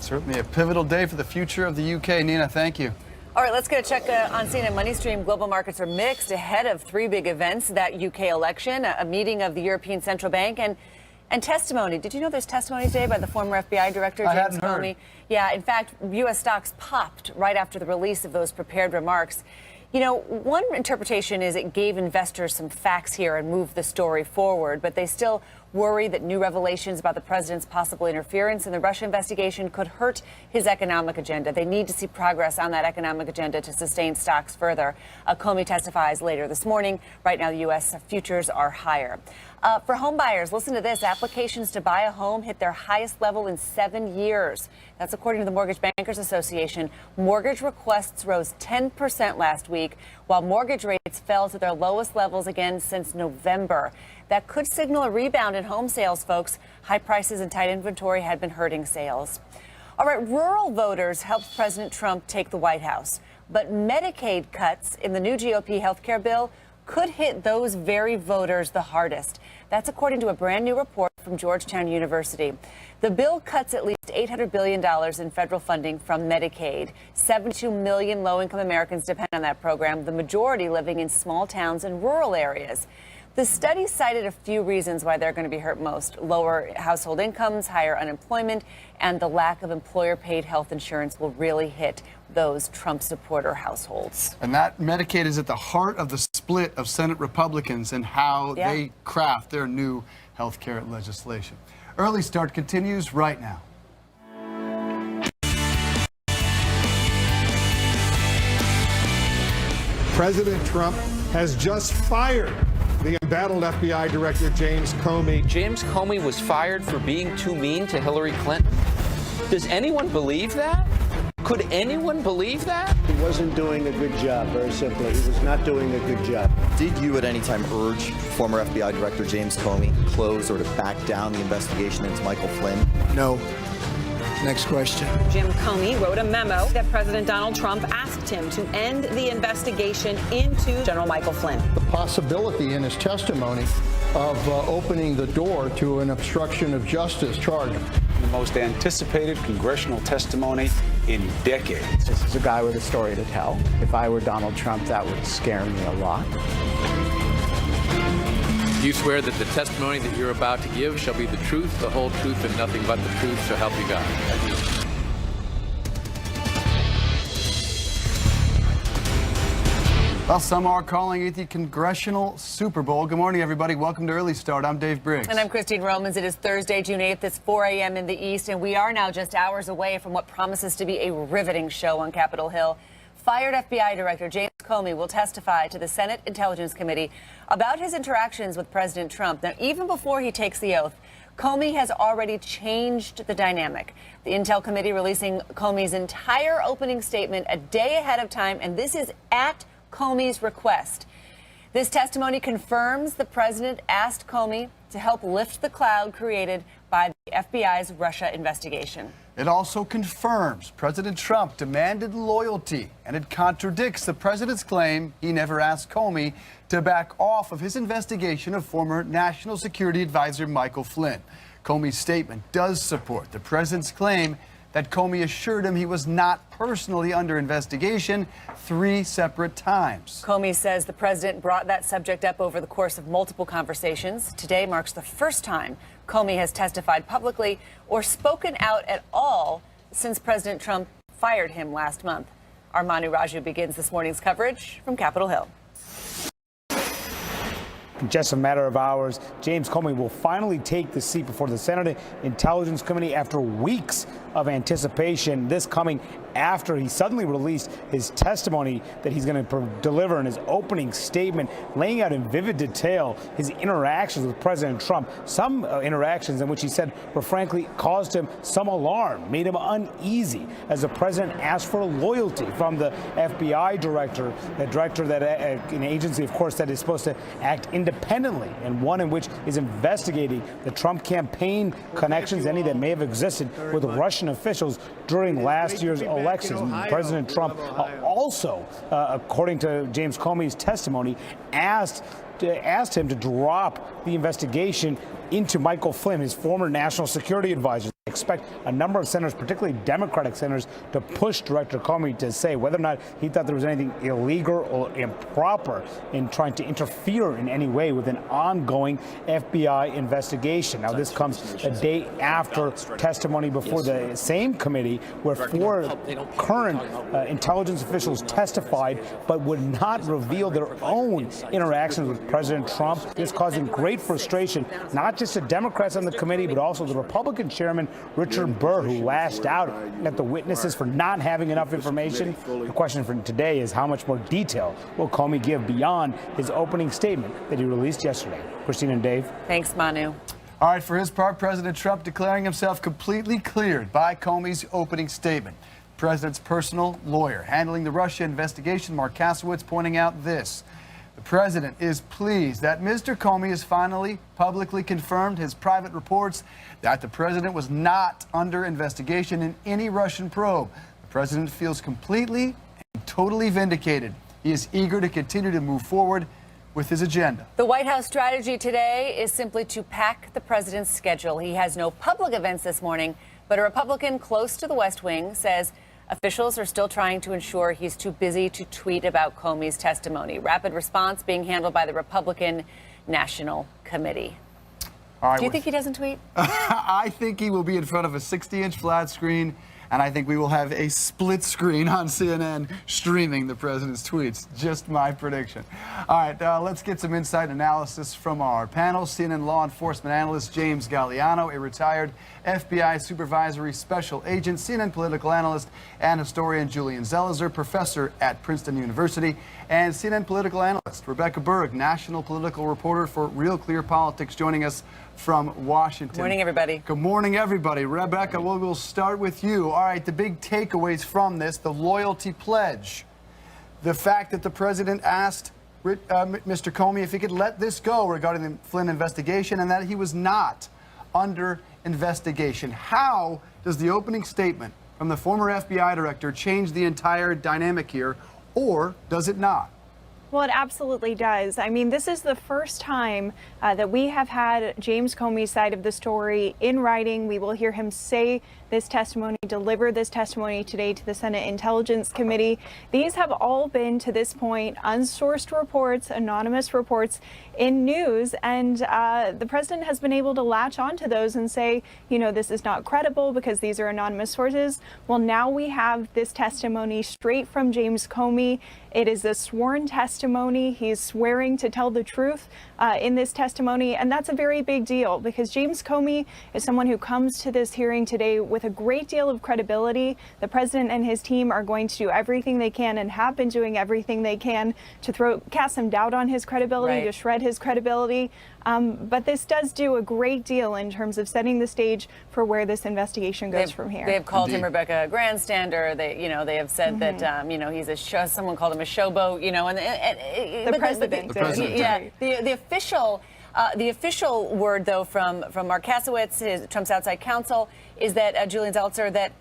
Certainly a pivotal day for the future of the UK. Nina, thank you. All right, let's get a check on CNN Money Stream. Global markets are mixed ahead of three big events: that UK election, a meeting of the European Central Bank, and testimony. Did you know there's testimony today by the former FBI director, James Comey? Yeah, in fact, U.S. stocks popped right after the release of those prepared remarks. You know, one interpretation is it gave investors some facts here and moved the story forward, but they still worry that new revelations about the president's possible interference in the Russia investigation could hurt his economic agenda. They need to see progress on that economic agenda to sustain stocks further. Comey testifies later this morning. Right now, the U.S. futures are higher. For home buyers, listen to this. Applications to buy a home hit their highest level in 7 years. That's according to the Mortgage Bankers Association. Mortgage requests rose 10% last week, while mortgage rates fell to their lowest levels again since November. That could signal a rebound in home sales, folks. High prices and tight inventory had been hurting sales. All right, rural voters helped President Trump take the White House, but Medicaid cuts in the new GOP health care bill could hit those very voters the hardest. That's according to a brand new report from Georgetown University. The bill cuts at least $800 billion in federal funding from Medicaid. 72 million low-income Americans depend on that program, the majority living in small towns and rural areas. The study cited a few reasons why they're going to be hurt most: lower household incomes, higher unemployment, and the lack of employer-paid health insurance will really hit those Trump supporter households. And that Medicaid is at the heart of the split of Senate Republicans and how they craft their new health care legislation. Early Start continues right now. President Trump has just fired the embattled FBI Director James Comey. James Comey was fired for being too mean to Hillary Clinton? Does anyone believe that? Could anyone believe that? He wasn't doing a good job, very simply. He was not doing a good job. Did you at any time urge former FBI Director James Comey to close or to back down the investigation into Michael Flynn? No. Next question. Jim Comey wrote a memo that President Donald Trump asked him to end the investigation into General Michael Flynn. The possibility in his testimony of opening the door to an obstruction of justice charge. The most anticipated congressional testimony in decades. This is a guy with a story to tell. If I were Donald Trump, that would scare me a lot. Do you swear that the testimony that you're about to give shall be the truth, the whole truth, and nothing but the truth, so help you God? I do. Well, some are calling it the Congressional Super Bowl. Good morning, everybody. Welcome to Early Start. I'm Dave Briggs. And I'm Christine Romans. It is Thursday, June 8th. It's 4 a.m. in the East, and we are now just hours away from what promises to be a riveting show on Capitol Hill. Fired FBI Director James Comey will testify to the Senate Intelligence Committee about his interactions with President Trump. Now, even before he takes the oath, Comey has already changed the dynamic. The Intel Committee releasing Comey's entire opening statement a day ahead of time, and this is at Comey's request. This testimony confirms the president asked Comey to help lift the cloud created by the FBI's Russia investigation. It also confirms President Trump demanded loyalty, and it contradicts the president's claim he never asked Comey to back off of his investigation of former National Security Advisor Michael Flynn. Comey's statement does support the president's claim that Comey assured him he was not personally under investigation 3 separate times. Comey says the president brought that subject up over the course of multiple conversations. Today marks the first time Comey has testified publicly or spoken out at all since President Trump fired him last month. Our Manu Raju begins this morning's coverage from Capitol Hill. In just a matter of hours, James Comey will finally take the seat before the Senate Intelligence Committee after weeks of anticipation. This coming after he suddenly released his testimony that he's going to deliver in his opening statement, laying out in vivid detail his interactions with President Trump. Some interactions in which he said were frankly caused him some alarm, made him uneasy, as the president asked for loyalty from the FBI director, a director that an agency, of course, that is supposed to act independently, and one in which is investigating the Trump campaign connections, any that may have existed with Russian officials during last year's elections. President Trump also, according to James Comey's testimony, asked him to drop the investigation into Michael Flynn, his former national security advisor. I expect a number of senators, particularly Democratic senators, to push Director Comey to say whether or not he thought there was anything illegal or improper in trying to interfere in any way with an ongoing FBI investigation. Now, this comes a day after testimony before the same committee where 4 current intelligence officials testified but would not reveal their own interactions with President Trump. This causing great frustration, not just to Democrats on the committee, but also the Republican chairman, Richard Burr, who lashed out at the witnesses for not having enough information. The question for today is how much more detail will Comey give beyond his opening statement that he released yesterday? Christine and Dave. Thanks, Manu. All right, for his part, President Trump declaring himself completely cleared by Comey's opening statement. The president's personal lawyer handling the Russia investigation, Mark Kasowitz, pointing out this. The president is pleased that Mr. Comey has finally publicly confirmed his private reports that the president was not under investigation in any Russian probe. The president feels completely and totally vindicated. He is eager to continue to move forward with his agenda. The White House strategy today is simply to pack the president's schedule. He has no public events this morning, but a Republican close to the West Wing says officials are still trying to ensure he's too busy to tweet about Comey's testimony. Rapid response being handled by the Republican National Committee. All right, do you think he doesn't tweet? I think he will be in front of a 60-inch flat screen, and I think we will have a split screen on CNN streaming the president's tweets. Just my prediction. All right, let's get some insight analysis from our panel. CNN law enforcement analyst James Galliano, a retired FBI supervisory special agent, CNN political analyst and historian Julian Zelizer, professor at Princeton University, and CNN political analyst Rebecca Berg, national political reporter for Real Clear Politics, joining us from Washington. Good morning, everybody. Good morning, everybody. Rebecca, we'll start with you. All right, the big takeaways from this, the loyalty pledge, the fact that the president asked Mr. Comey if he could let this go regarding the Flynn investigation and that he was not under investigation. How does the opening statement from the former FBI director change the entire dynamic here, or does it not? Well, it absolutely does. I mean, this is the first time that we have had James Comey's side of the story in writing. We will hear him say this testimony, deliver this testimony today to the Senate Intelligence Committee. These have all been, to this point, unsourced reports, anonymous reports in news, and the president has been able to latch onto those and say, you know, this is not credible because these are anonymous sources. Well, now we have this testimony straight from James Comey. It is a sworn testimony. He's swearing to tell the truth in this testimony, and that's a very big deal because James Comey is someone who comes to this hearing today with a great deal of credibility. The president and his team are going to do everything they can and have been doing everything they can to cast some doubt on his credibility, to shred his credibility. But this does do a great deal in terms of setting the stage for where this investigation goes from here. They have called him, Rebecca, a grandstander. They have said that, he's a someone called him a showboat, and the president. The official word, though, from Mark Kasowitz, Trump's outside counsel, is that Julian Zelizer, that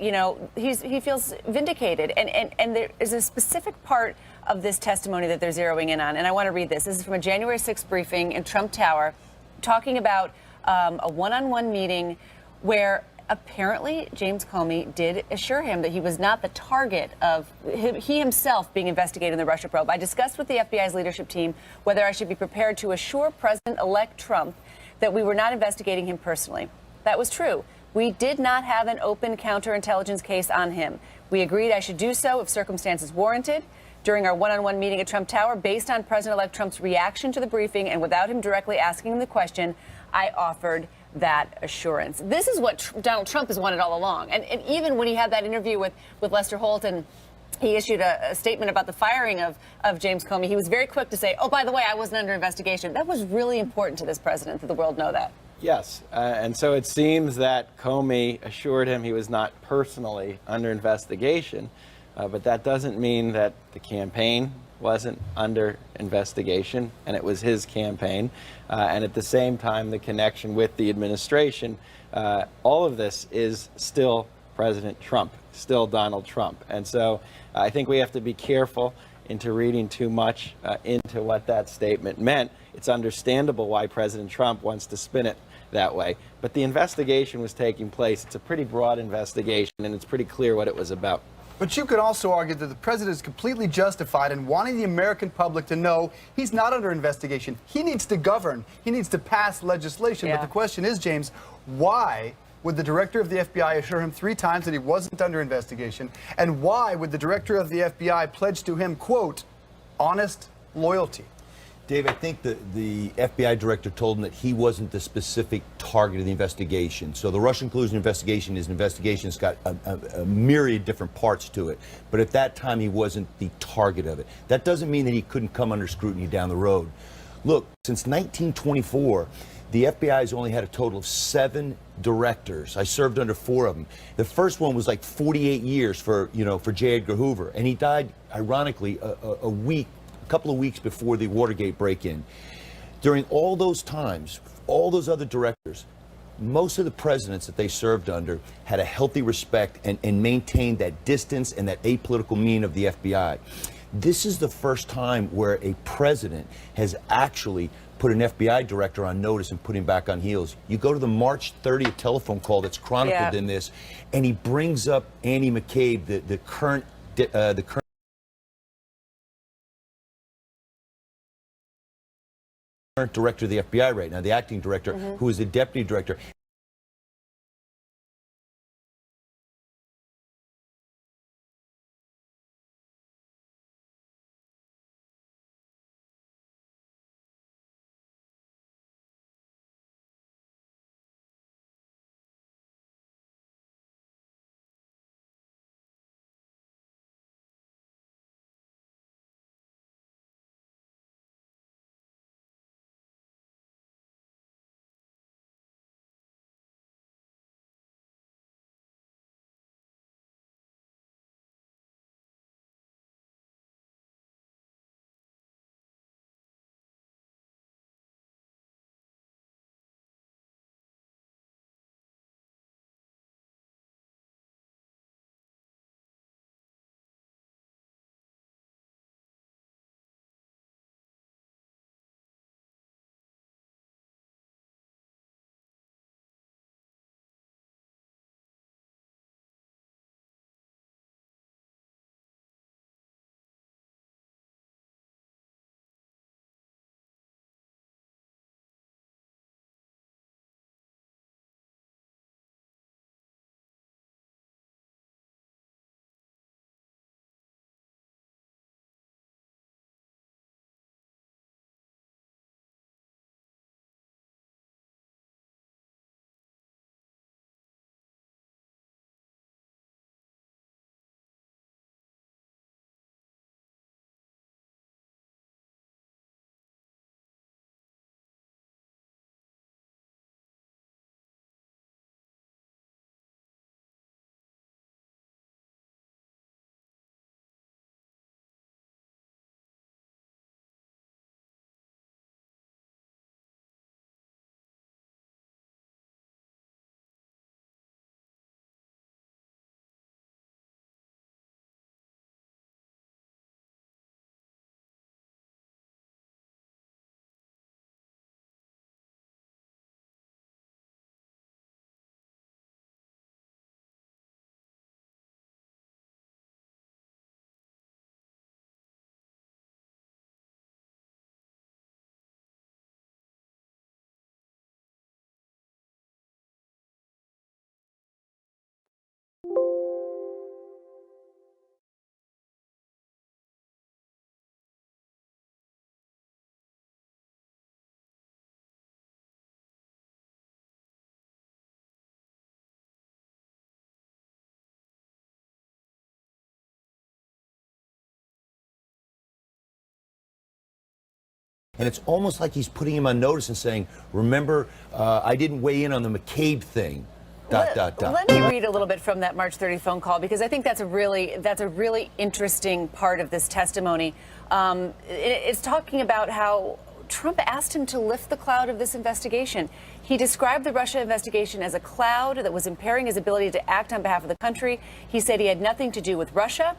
he feels vindicated, and there is a specific part of this testimony that they're zeroing in on, and I want to read this. This is from a January 6th briefing in Trump Tower, talking about a one-on-one meeting where apparently James Comey did assure him that he was not the target of he himself being investigated in the Russia probe. I discussed with the FBI's leadership team whether I should be prepared to assure President-elect Trump that we were not investigating him personally. That was true. We did not have an open counterintelligence case on him. We agreed I should do so if circumstances warranted. During our one-on-one meeting at Trump Tower, based on President-elect Trump's reaction to the briefing and without him directly asking him the question, I offered that assurance. This is what Donald Trump has wanted all along. And even when he had that interview with Lester Holt and he issued a statement about the firing of James Comey, he was very quick to say, oh, by the way, I wasn't under investigation. That was really important to this president, that the world know that. Yes, and so it seems that Comey assured him he was not personally under investigation, but that doesn't mean that the campaign wasn't under investigation, and it was his campaign. And at the same time, the connection with the administration, all of this is still President Trump, still Donald Trump. And so I think we have to be careful into reading too much into what that statement meant. It's understandable why President Trump wants to spin it that way. But the investigation was taking place. It's a pretty broad investigation, and it's pretty clear what it was about. But you could also argue that the president is completely justified in wanting the American public to know he's not under investigation. He needs to govern. He needs to pass legislation. But the question is, James, why would the director of the FBI assure him 3 times that he wasn't under investigation? And why would the director of the FBI pledge to him, quote, honest loyalty? Dave, I think the FBI director told him that he wasn't the specific target of the investigation. So the Russian collusion investigation is an investigation that's got a myriad different parts to it. But at that time, he wasn't the target of it. That doesn't mean that he couldn't come under scrutiny down the road. Look, since 1924, the FBI has only had a total of 7 directors. I served under 4 of them. The first one was like 48 years for J. Edgar Hoover, and he died, ironically, a couple of weeks before the Watergate break-in. During all those times, all those other directors, most of the presidents that they served under had a healthy respect and maintained that distance and that apolitical mien of the FBI. This is the first time where a president has actually put an FBI director on notice and put him back on heels. You go to the March 30th telephone call that's chronicled in this, and he brings up Andy McCabe, the current director of the FBI right now, the acting director, who is the deputy director. And it's almost like he's putting him on notice and saying, remember, I didn't weigh in on the McCabe thing. Let me read a little bit from that March 30 phone call, because I think that's a really interesting part of this testimony. It's talking about how Trump asked him to lift the cloud of this investigation. He described the Russia investigation as a cloud that was impairing his ability to act on behalf of the country. He said he had nothing to do with Russia,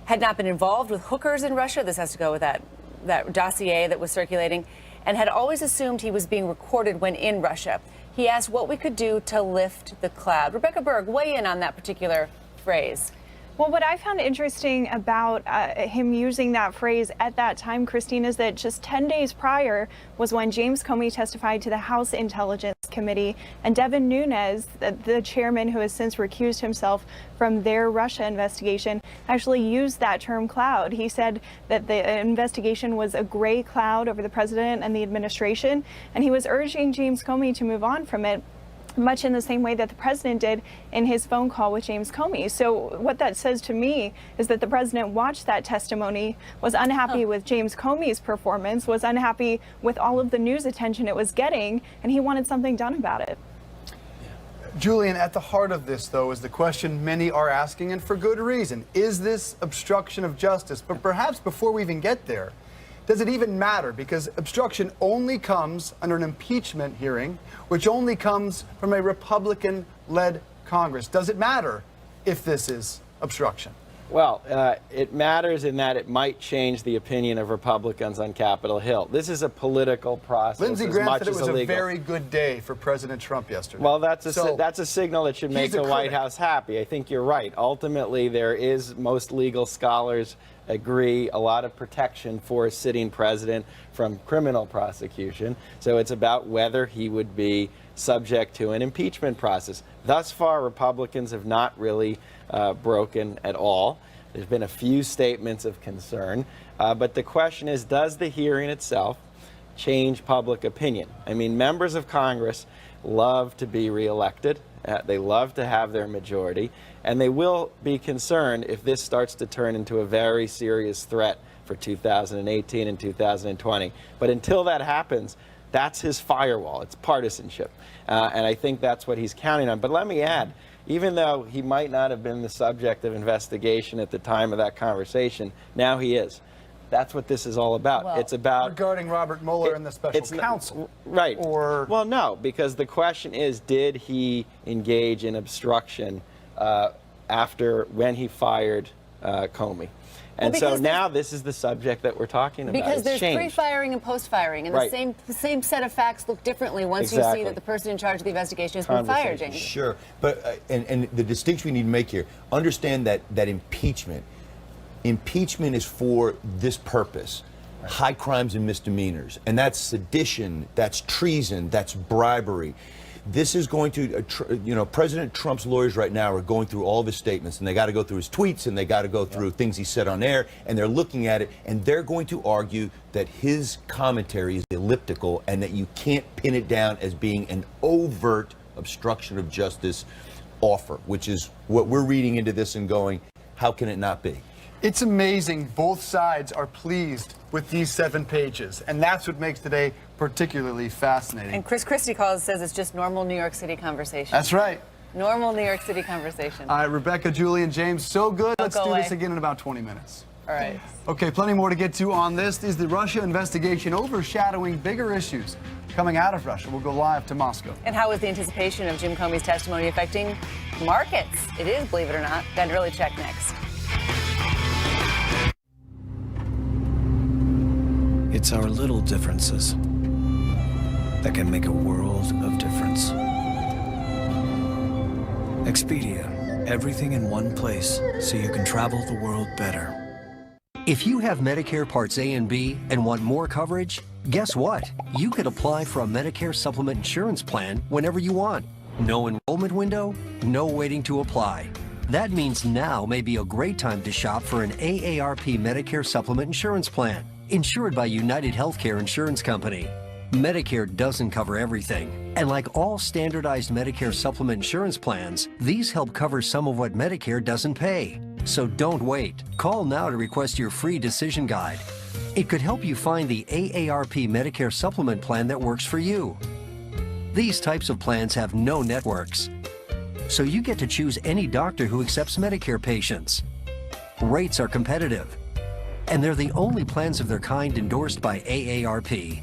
had not been involved with hookers in Russia. This has to go with that dossier that was circulating, and had always assumed he was being recorded when in Russia. He asked what we could do to lift the cloud. Rebecca Berg, weigh in on that particular phrase. Well, what I found interesting about him using that phrase at that time, Christine, is that just 10 days prior was when James Comey testified to the House Intelligence Committee, and Devin Nunes, the chairman who has since recused himself from their Russia investigation, actually used that term cloud. He said that the investigation was a gray cloud over the president and the administration, and he was urging James Comey to move on from it, much in the same way that the president did in his phone call with James Comey. So what that says to me is that the president watched that testimony, was unhappy with James Comey's performance, was unhappy with all of the news attention it was getting, and he wanted something done about it. Julian, at the heart of this, though, is the question many are asking, and for good reason. Is this obstruction of justice? But perhaps before we even get there, does it even matter? Because obstruction only comes under an impeachment hearing, which only comes from a Republican-led Congress. Does it matter if this is obstruction? Well, it matters in that it might change the opinion of Republicans on Capitol Hill. This is a political process. Lindsey Graham said it was a very good day for President Trump yesterday. Well, that's a signal that should make the White House happy. I think you're right. Ultimately, there is, most legal scholars agree, a lot of protection for a sitting president from criminal prosecution. So it's about whether he would be subject to an impeachment process. Thus far, Republicans have not really broken at all. There's been a few statements of concern, but the question is, does the hearing itself change public opinion? I mean, members of Congress love to be reelected. They love to have their majority, and they will be concerned if this starts to turn into a very serious threat for 2018 and 2020. But until that happens, that's his firewall. It's partisanship. And I think that's what he's counting on. But let me add, even though he might not have been the subject of investigation at the time of that conversation, now he is. That's what this is all about. Well, it's about regarding Robert Mueller and the special counsel. Right. Or well, no, because the question is, did he engage in obstruction when he fired Comey? And so now this is the subject that we're talking about. Because there's pre-firing and post-firing, and the same set of facts look differently once you see that the person in charge of the investigation has been fired, James. Sure, but and the distinction we need to make here, understand that impeachment is for this purpose. High crimes and misdemeanors, and that's sedition, that's treason, that's bribery. This is going to, President Trump's lawyers right now are going through all of his statements, and they got to go through his tweets, and they got to go through things he said on air, and they're looking at it, and they're going to argue that his commentary is elliptical and that you can't pin it down as being an overt obstruction of justice offer, which is what we're reading into this and going, how can it not be? It's amazing both sides are pleased with these 7 pages, and that's what makes today particularly fascinating. And Chris Christie says it's just normal New York City conversation. That's right. Normal New York City conversation. All right, Rebecca, Julian, James, so good. Let's do this again in about 20 minutes. All right. Okay, plenty more to get to on this. Is the Russia investigation overshadowing bigger issues coming out of Russia? We'll go live to Moscow. And how is the anticipation of Jim Comey's testimony affecting markets? It is, believe it or not. Ben Really Check next. It's our little differences that can make a world of difference. Expedia, everything in one place so you can travel the world better. If you have Medicare Parts A and B and want more coverage, guess what? You could apply for a Medicare Supplement Insurance Plan whenever you want. No enrollment window, no waiting to apply. That means now may be a great time to shop for an AARP Medicare Supplement Insurance Plan, insured by United Healthcare Insurance Company. Medicare doesn't cover everything, and like all standardized Medicare supplement insurance plans, these help cover some of what Medicare doesn't pay. So don't wait. Call now to request your free decision guide. It could help you find the AARP Medicare supplement plan that works for you. These types of plans have no networks, so you get to choose any doctor who accepts Medicare patients. Rates are competitive, and they're the only plans of their kind endorsed by AARP.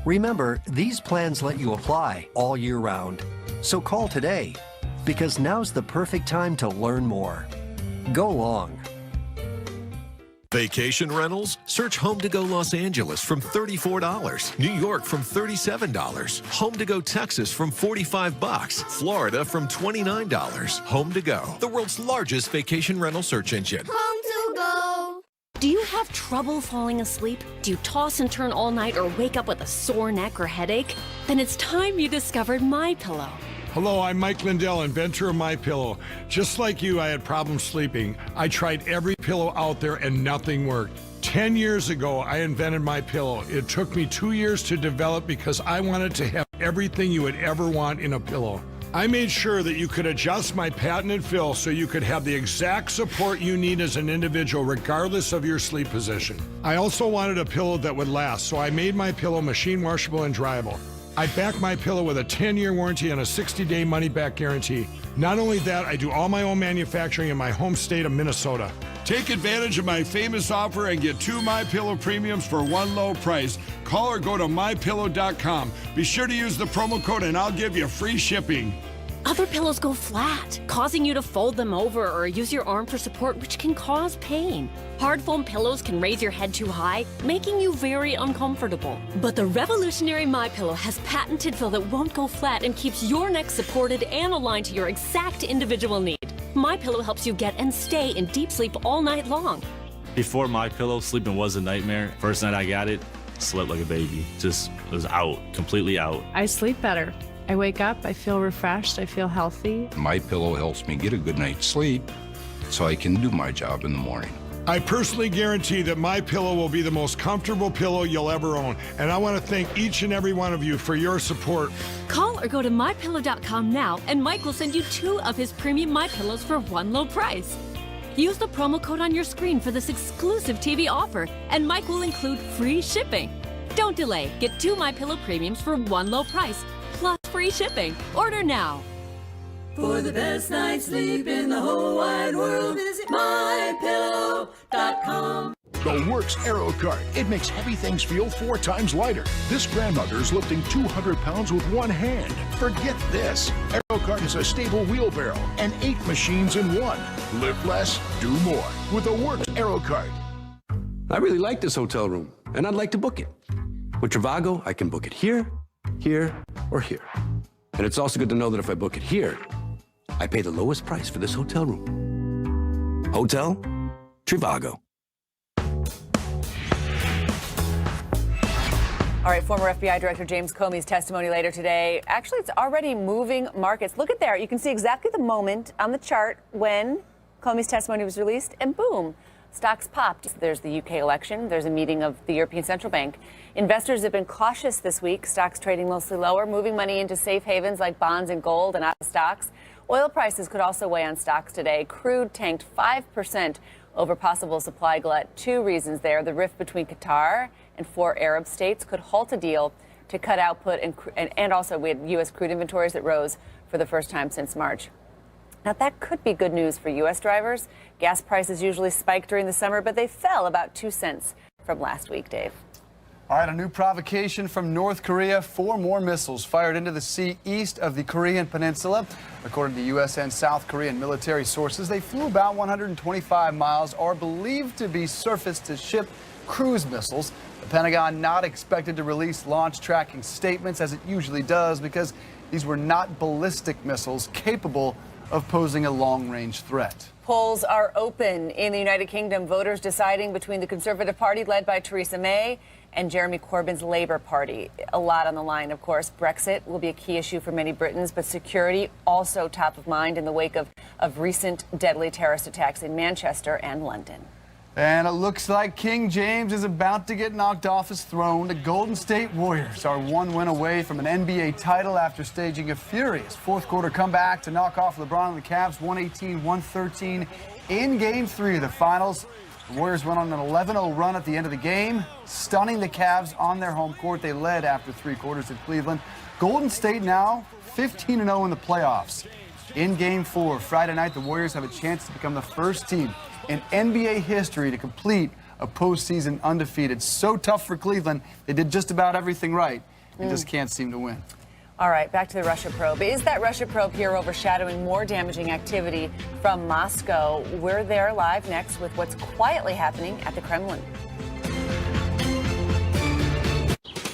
Remember, these plans let you apply all year round. So call today, because now's the perfect time to learn more. Go long. Vacation rentals? Search Home to Go Los Angeles from $34, New York from $37, Home to Go Texas from $45, Florida from $29. Home to Go, the world's largest vacation rental search engine. Home to Go. Do you have trouble falling asleep? Do you toss and turn all night or wake up with a sore neck or headache? Then it's time you discovered MyPillow. Hello, I'm Mike Lindell, inventor of MyPillow. Just like you, I had problems sleeping. I tried every pillow out there and nothing worked. 10 years ago, I invented MyPillow. It took me 2 years to develop because I wanted to have everything you would ever want in a pillow. I made sure that you could adjust my patented fill so you could have the exact support you need as an individual regardless of your sleep position. I also wanted a pillow that would last, so I made MyPillow machine washable and dryable. I back MyPillow with a 10-year warranty and a 60-day money-back guarantee. Not only that, I do all my own manufacturing in my home state of Minnesota. Take advantage of my famous offer and get 2 MyPillow premiums for one low price. Call or go to MyPillow.com. Be sure to use the promo code and I'll give you free shipping. Other pillows go flat, causing you to fold them over or use your arm for support, which can cause pain. Hard foam pillows can raise your head too high, making you very uncomfortable. But the revolutionary MyPillow has patented fill that won't go flat and keeps your neck supported and aligned to your exact individual need. MyPillow helps you get and stay in deep sleep all night long. Before MyPillow, sleeping was a nightmare. First night I got it, slept like a baby. Just was out, completely out. I sleep better. I wake up, I feel refreshed, I feel healthy. MyPillow helps me get a good night's sleep so I can do my job in the morning. I personally guarantee that MyPillow will be the most comfortable pillow you'll ever own. And I want to thank each and every one of you for your support. Call or go to MyPillow.com now, and Mike will send you 2 of his premium MyPillows for one low price. Use the promo code on your screen for this exclusive TV offer, and Mike will include free shipping. Don't delay. Get 2 MyPillow premiums for one low price, plus free shipping. Order now. For the best night's sleep in the whole wide world, visit MyPillow.com. The Works Aero Cart. It makes heavy things feel 4 times lighter. This grandmother's lifting 200 pounds with one hand. Forget this. Aero Cart is a stable wheelbarrow and 8 machines in one. Lift less, do more with the Works Aero Cart. I really like this hotel room, and I'd like to book it. With Trivago, I can book it here, here, or here. And it's also good to know that if I book it here, I pay the lowest price for this hotel room. Hotel Trivago. All right, former FBI Director James Comey's testimony later today. Actually, it's already moving markets. Look at there. You can see exactly the moment on the chart when Comey's testimony was released, and boom, stocks popped. There's the UK election. There's a meeting of the European Central Bank. Investors have been cautious this week. Stocks trading mostly lower, moving money into safe havens like bonds and gold and out of stocks. Oil prices could also weigh on stocks today. Crude tanked 5% over possible supply glut. 2 reasons there. The rift between Qatar and 4 Arab states could halt a deal to cut output, and also we had U.S. crude inventories that rose for the first time since March. Now, that could be good news for U.S. drivers. Gas prices usually spike during the summer, but they fell about 2 cents from last week, Dave. All right, a new provocation from North Korea. 4 more missiles fired into the sea east of the Korean peninsula. According to U.S. and South Korean military sources, they flew about 125 miles, are believed to be surface-to-ship cruise missiles. The Pentagon not expected to release launch tracking statements, as it usually does, because these were not ballistic missiles capable of posing a long-range threat. Polls are open in the United Kingdom. Voters deciding between the Conservative Party led by Theresa May and Jeremy Corbyn's Labour Party. A lot on the line, of course. Brexit will be a key issue for many Britons, but security also top of mind in the wake of recent deadly terrorist attacks in Manchester and London. And it looks like King James is about to get knocked off his throne. The Golden State Warriors are 1 win away from an NBA title after staging a furious fourth-quarter comeback to knock off LeBron and the Cavs 118-113 in Game 3 of the finals. The Warriors went on an 11-0 run at the end of the game, stunning the Cavs on their home court. They led after 3 quarters at Cleveland. Golden State now 15-0 in the playoffs. In Game 4, Friday night, the Warriors have a chance to become the first team in NBA history to complete a postseason undefeated. So tough for Cleveland. They did just about everything right and just can't seem to win. All right, back to the Russia probe. Is that Russia probe here overshadowing more damaging activity from Moscow? We're there live next with what's quietly happening at the Kremlin.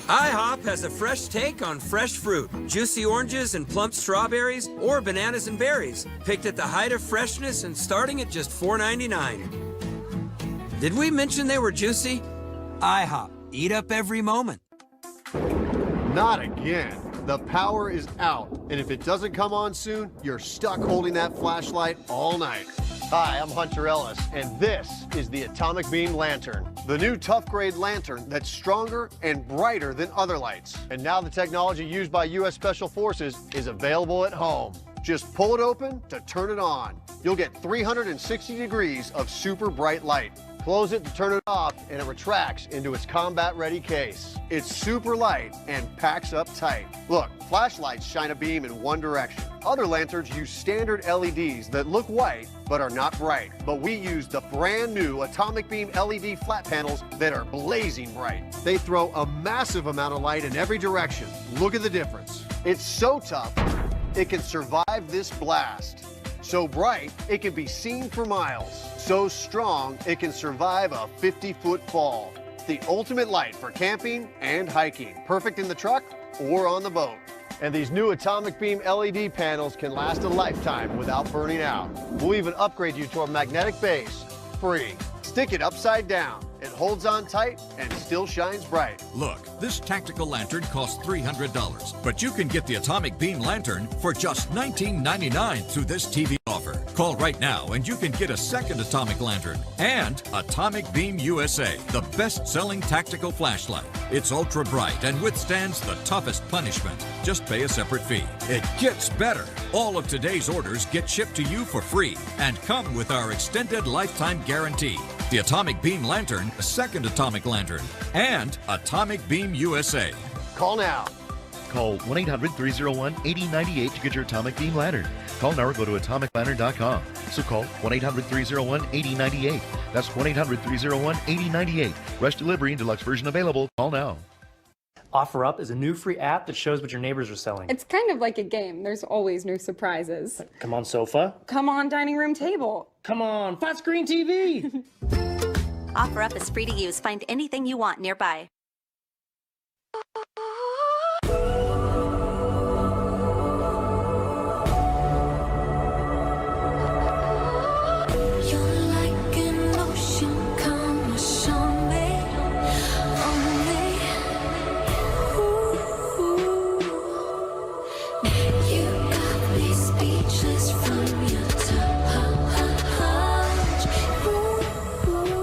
IHOP has a fresh take on fresh fruit. Juicy oranges and plump strawberries or bananas and berries. Picked at the height of freshness and starting at just $4.99. Did we mention they were juicy? IHOP. Eat up every moment. Not again. The power is out, and if it doesn't come on soon, you're stuck holding that flashlight all night. Hi, I'm Hunter Ellis, and this is the Atomic Beam Lantern, the new tough grade lantern that's stronger and brighter than other lights. And now the technology used by U.S. Special Forces is available at home. Just pull it open to turn it on. You'll get 360 degrees of super bright light. Close it to turn it off, and it retracts into its combat-ready case. It's super light and packs up tight. Look, flashlights shine a beam in one direction. Other lanterns use standard LEDs that look white but are not bright. But we use the brand new Atomic Beam LED flat panels that are blazing bright. They throw a massive amount of light in every direction. Look at the difference. It's so tough, it can survive this blast. So bright, it can be seen for miles. So strong, it can survive a 50-foot fall. It's the ultimate light for camping and hiking. Perfect in the truck or on the boat. And these new Atomic Beam LED panels can last a lifetime without burning out. We'll even upgrade you to a magnetic base, free. Stick it upside down. It holds on tight and still shines bright. Look, this tactical lantern costs $300, but you can get the Atomic Beam Lantern for just $19.99 through this TV offer. Call right now and you can get a second Atomic Lantern and Atomic Beam USA, the best-selling tactical flashlight. It's ultra bright and withstands the toughest punishment. Just pay a separate fee. It gets better. All of today's orders get shipped to you for free and come with our extended lifetime guarantee. The Atomic Beam Lantern, a second Atomic Lantern, and Atomic Beam USA. Call now. Call 1-800-301-8098 to get your Atomic Beam Lantern. Call now or go to atomiclantern.com. So call 1-800-301-8098. That's 1-800-301-8098. Rush delivery and deluxe version available. Call now. OfferUp is a new free app that shows what your neighbors are selling. It's kind of like a game. There's always new surprises. Come on, sofa. Come on, dining room table. Come on, flat screen TV. OfferUp is free to use. Find anything you want nearby.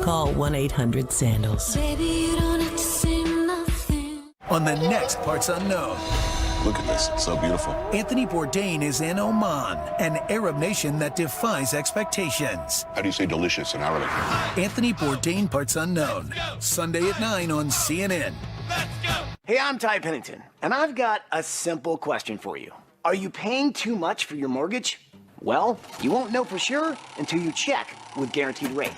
Call 1-800-SANDALS. Baby, you don't have to say nothing. On the next Parts Unknown. Look at this, so beautiful. Anthony Bourdain is in Oman, an Arab nation that defies expectations. How do you say delicious in Arabic? Anthony Bourdain Parts Unknown, Sunday at 9 on CNN. Hey, I'm Ty Pennington, and I've got a simple question for you. Are you paying too much for your mortgage? Well, you won't know for sure until you check with Guaranteed Rate.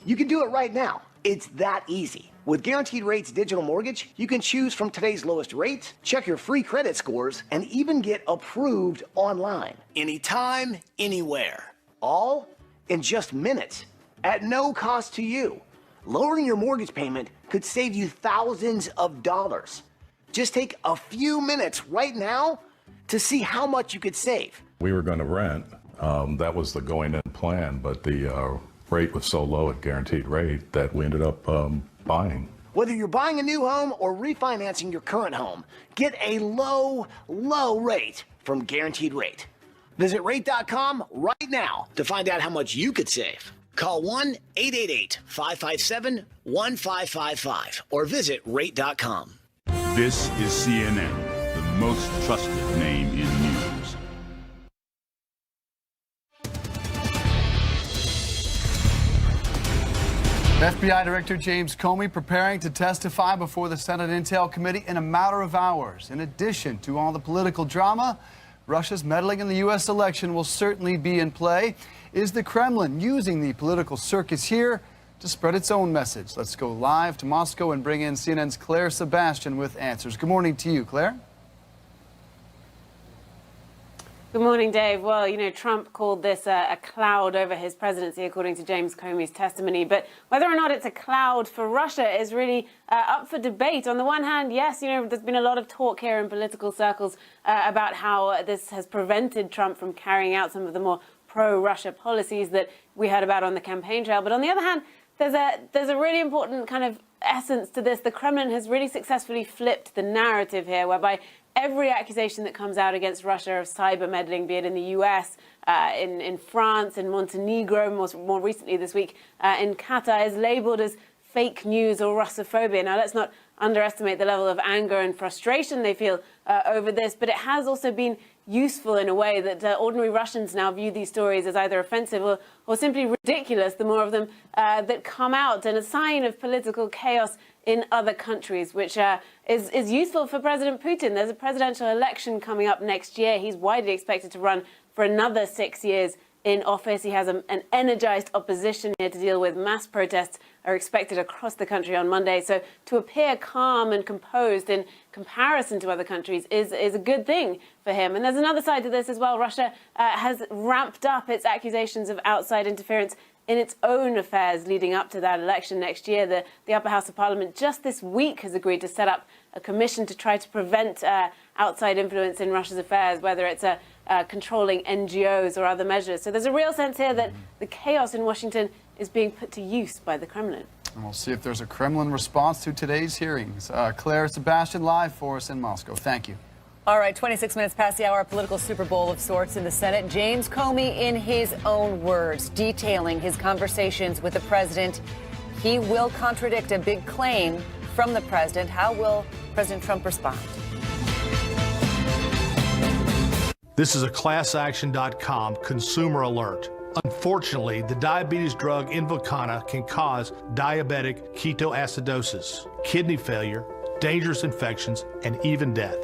You can do it right now. It's that easy. With Guaranteed Rate's digital mortgage, you can choose from today's lowest rates, check your free credit scores, and even get approved online. Anytime, anywhere. All in just minutes, at no cost to you. Lowering your mortgage payment could save you thousands of dollars. Just take a few minutes right now to see how much you could save. We were going to rent. That was the going-in plan, but the rate was so low at Guaranteed Rate that we ended up buying. Whether you're buying a new home or refinancing your current home, get a low rate from Guaranteed Rate. Visit rate.com right now to find out how much you could save. Call 1-888-557-1555 or visit rate.com. This is CNN, the most trusted name in news. FBI Director James Comey preparing to testify before the Senate Intel Committee in a matter of hours. In addition to all the political drama, Russia's meddling in the U.S. election will certainly be in play. Is the Kremlin using the political circus here to spread its own message? Let's go live to Moscow and bring in CNN's Claire Sebastian with answers. Good morning to you, Claire. Good morning, Dave. Well, you know, Trump called this a cloud over his presidency, according to James Comey's testimony. But whether or not it's a cloud for Russia is really up for debate. On the one hand, yes, you know, there's been a lot of talk here in political circles about how this has prevented Trump from carrying out some of the more pro-Russia policies that we heard about on the campaign trail. But on the other hand, there's a really important kind of essence to this. The Kremlin has really successfully flipped the narrative here, whereby every accusation that comes out against Russia of cyber meddling, be it in the US, in France, in Montenegro, more recently this week in Qatar, is labeled as fake news or Russophobia. Now, let's not underestimate the level of anger and frustration they feel over this, but it has also been useful in a way that ordinary Russians now view these stories as either offensive or simply ridiculous, the more of them that come out, and a sign of political chaos in other countries, which is useful for President Putin. There's a presidential election coming up next year. He's widely expected to run for another 6 years in office. He has an energized opposition here to deal with. Mass protests are expected across the country on Monday. So to appear calm and composed in comparison to other countries is a good thing for him. And there's another side to this as well. Russia has ramped up its accusations of outside interference in its own affairs leading up to that election next year. The Upper House of Parliament just this week has agreed to set up a commission to try to prevent outside influence in Russia's affairs, whether it's controlling NGOs or other measures. So there's a real sense here that the chaos in Washington is being put to use by the Kremlin. And we'll see if there's a Kremlin response to today's hearings. Claire Sebastian live for us in Moscow. Thank you. All right, 26 minutes past the hour, a political Super Bowl of sorts in the Senate. James Comey, in his own words, detailing his conversations with the president. He will contradict a big claim from the president. How will President Trump respond? This is a ClassAction.com consumer alert. Unfortunately, the diabetes drug Invokana can cause diabetic ketoacidosis, kidney failure, dangerous infections, and even death.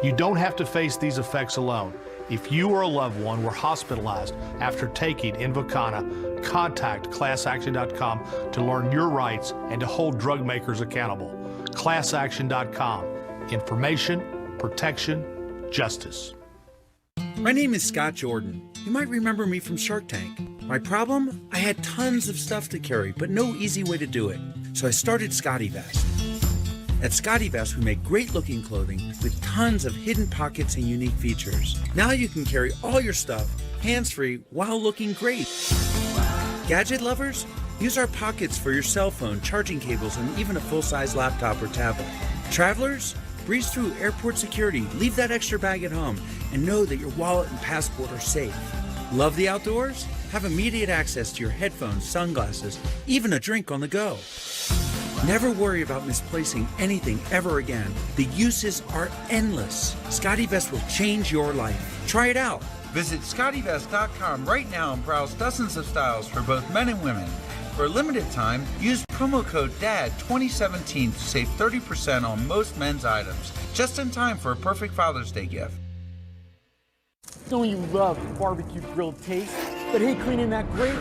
You don't have to face these effects alone. If you or a loved one were hospitalized after taking Invokana, contact ClassAction.com to learn your rights and to hold drug makers accountable. ClassAction.com. Information, protection, justice. My name is Scott Jordan. You might remember me from Shark Tank. My problem? I had tons of stuff to carry, but no easy way to do it. So I started Scotty Vest. At Scotty Vest, we make great-looking clothing with tons of hidden pockets and unique features. Now you can carry all your stuff hands-free while looking great. Gadget lovers? Use our pockets for your cell phone, charging cables, and even a full-size laptop or tablet. Travelers? Breeze through airport security, leave that extra bag at home, and know that your wallet and passport are safe. Love the outdoors? Have immediate access to your headphones, sunglasses, even a drink on the go. Never worry about misplacing anything ever again. The uses are endless. Scotty Vest will change your life. Try it out. Visit ScottyVest.com right now and browse dozens of styles for both men and women. For a limited time, use promo code DAD2017 to save 30% on most men's items. Just in time for a perfect Father's Day gift. Don't you love barbecue grilled taste? But hey, cleaning that grate,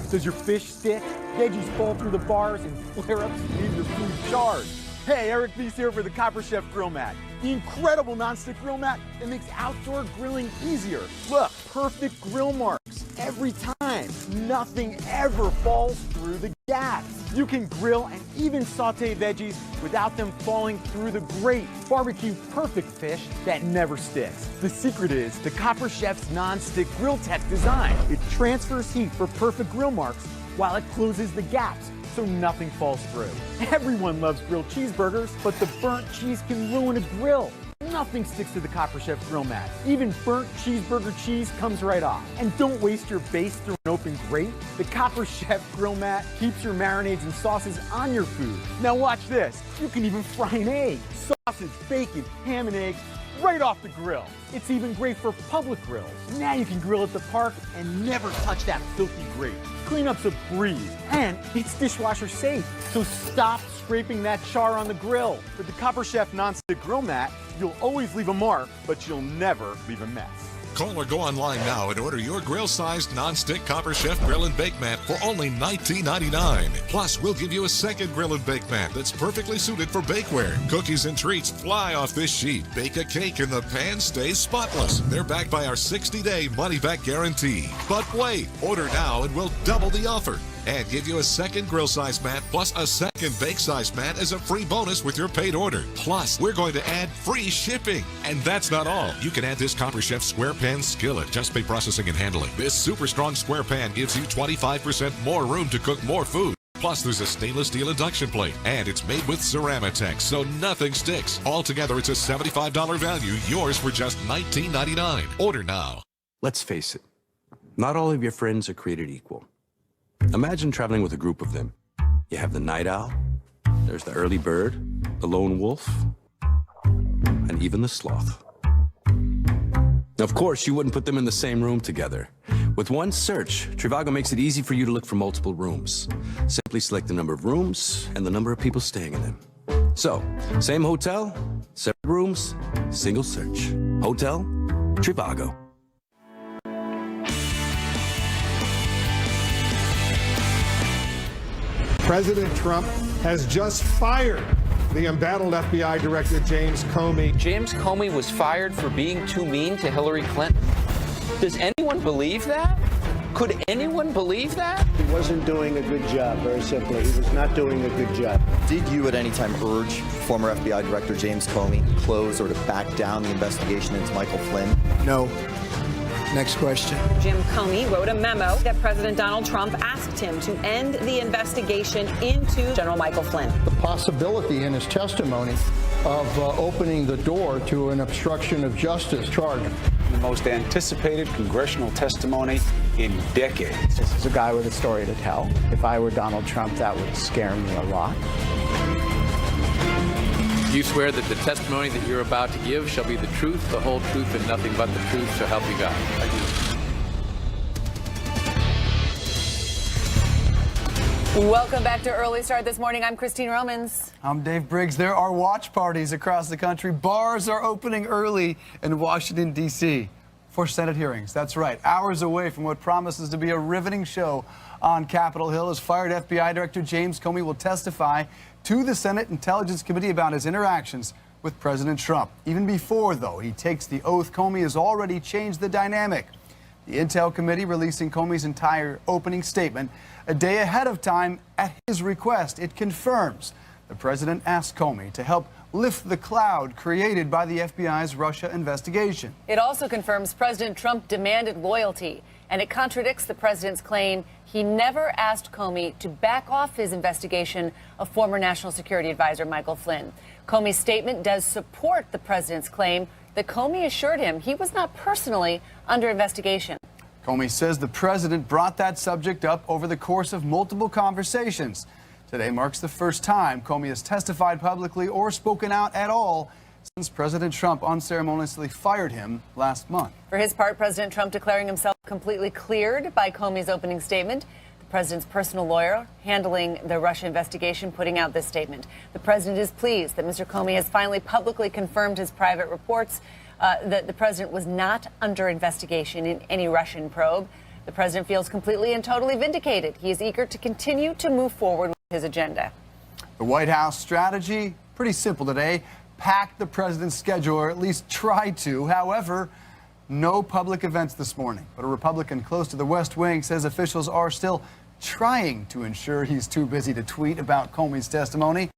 does your fish stick? Veggies fall through the bars and flare-ups leave your food charred. Hey, Eric Beast here for the Copper Chef Grill Mat. The incredible nonstick grill mat that makes outdoor grilling easier. Look, perfect grill marks every time. Nothing ever falls through the gaps. You can grill and even saute veggies without them falling through the grate. Barbecue perfect fish that never sticks. The secret is the Copper Chef's non-stick grill tech design. It transfers heat for perfect grill marks while it closes the gaps so nothing falls through. Everyone loves grilled cheeseburgers, but the burnt cheese can ruin a grill. Nothing sticks to the Copper Chef Grill Mat. Even burnt cheeseburger cheese comes right off. And don't waste your base through an open grate. The Copper Chef Grill Mat keeps your marinades and sauces on your food. Now watch this. You can even fry an egg. Sausage, bacon, ham and eggs, right off the grill. It's even great for public grills. Now you can grill at the park and never touch that filthy grate. Cleanup's a breeze, and it's dishwasher safe. So stop scraping that char on the grill. With the Copper Chef non-stick grill mat, you'll always leave a mark, but you'll never leave a mess. Call or go online now and order your grill-sized non-stick Copper Chef grill and bake mat for only $19.99. Plus, we'll give you a second grill and bake mat that's perfectly suited for bakeware. Cookies and treats fly off this sheet. Bake a cake and the pan stays spotless. They're backed by our 60-day money-back guarantee. But wait, order now and we'll double the offer and give you a second grill size mat plus a second bake size mat as a free bonus with your paid order. Plus, we're going to add free shipping. And that's not all. You can add this Copper Chef square pan skillet. Just pay processing and handling. This super strong square pan gives you 25% more room to cook more food. Plus, there's a stainless steel induction plate, and it's made with Ceramatex, so nothing sticks. Altogether, it's a $75 value, yours for just $19.99. Order now. Let's face it, not all of your friends are created equal. Imagine traveling with a group of them. You have the night owl, there's the early bird, the lone wolf, and even the sloth. Of course, you wouldn't put them in the same room together. With one search, Trivago makes it easy for you to look for multiple rooms. Simply select the number of rooms and the number of people staying in them. So, same hotel, separate rooms, single search. Hotel, Trivago. President Trump has just fired the embattled FBI Director James Comey. James Comey was fired for being too mean to Hillary Clinton. Does anyone believe that? Could anyone believe that? He wasn't doing a good job, very simply. He was not doing a good job. Did you at any time urge former FBI Director James Comey to close or to back down the investigation into Michael Flynn? No. Next question. Jim Comey wrote a memo that President Donald Trump asked him to end the investigation into General Michael Flynn. The possibility in his testimony of opening the door to an obstruction of justice charge. The most anticipated congressional testimony in decades. This is a guy with a story to tell. If I were Donald Trump, that would scare me a lot. You swear that the testimony that you're about to give shall be the truth, the whole truth, and nothing but the truth, so help you God. I do. Welcome back to Early Start this morning. I'm Christine Romans. I'm Dave Briggs. There are watch parties across the country. Bars are opening early in Washington, D.C. for Senate hearings. That's right, hours away from what promises to be a riveting show on Capitol Hill as fired FBI Director James Comey will testify to the Senate Intelligence Committee about his interactions with President Trump. Even before, though, he takes the oath, Comey has already changed the dynamic. The Intel Committee releasing Comey's entire opening statement a day ahead of time at his request. It confirms the president asked Comey to help lift the cloud created by the FBI's Russia investigation. It also confirms President Trump demanded loyalty, and it contradicts the president's claim he never asked Comey to back off his investigation of former National Security Advisor Michael Flynn. Comey's statement does support the president's claim that Comey assured him he was not personally under investigation. Comey says the president brought that subject up over the course of multiple conversations. Today marks the first time Comey has testified publicly or spoken out at all since President Trump unceremoniously fired him last month. For his part, President Trump declaring himself completely cleared by Comey's opening statement. The president's personal lawyer handling the Russia investigation putting out this statement. The president is pleased that Mr. Comey has finally publicly confirmed his private reports that the president was not under investigation in any Russian probe. The president feels completely and totally vindicated. He is eager to continue to move forward with his agenda. The White House strategy, pretty simple today. Pack the president's schedule, or at least try to. However, no public events this morning. But a Republican close to the West Wing says officials are still trying to ensure he's too busy to tweet about Comey's testimony.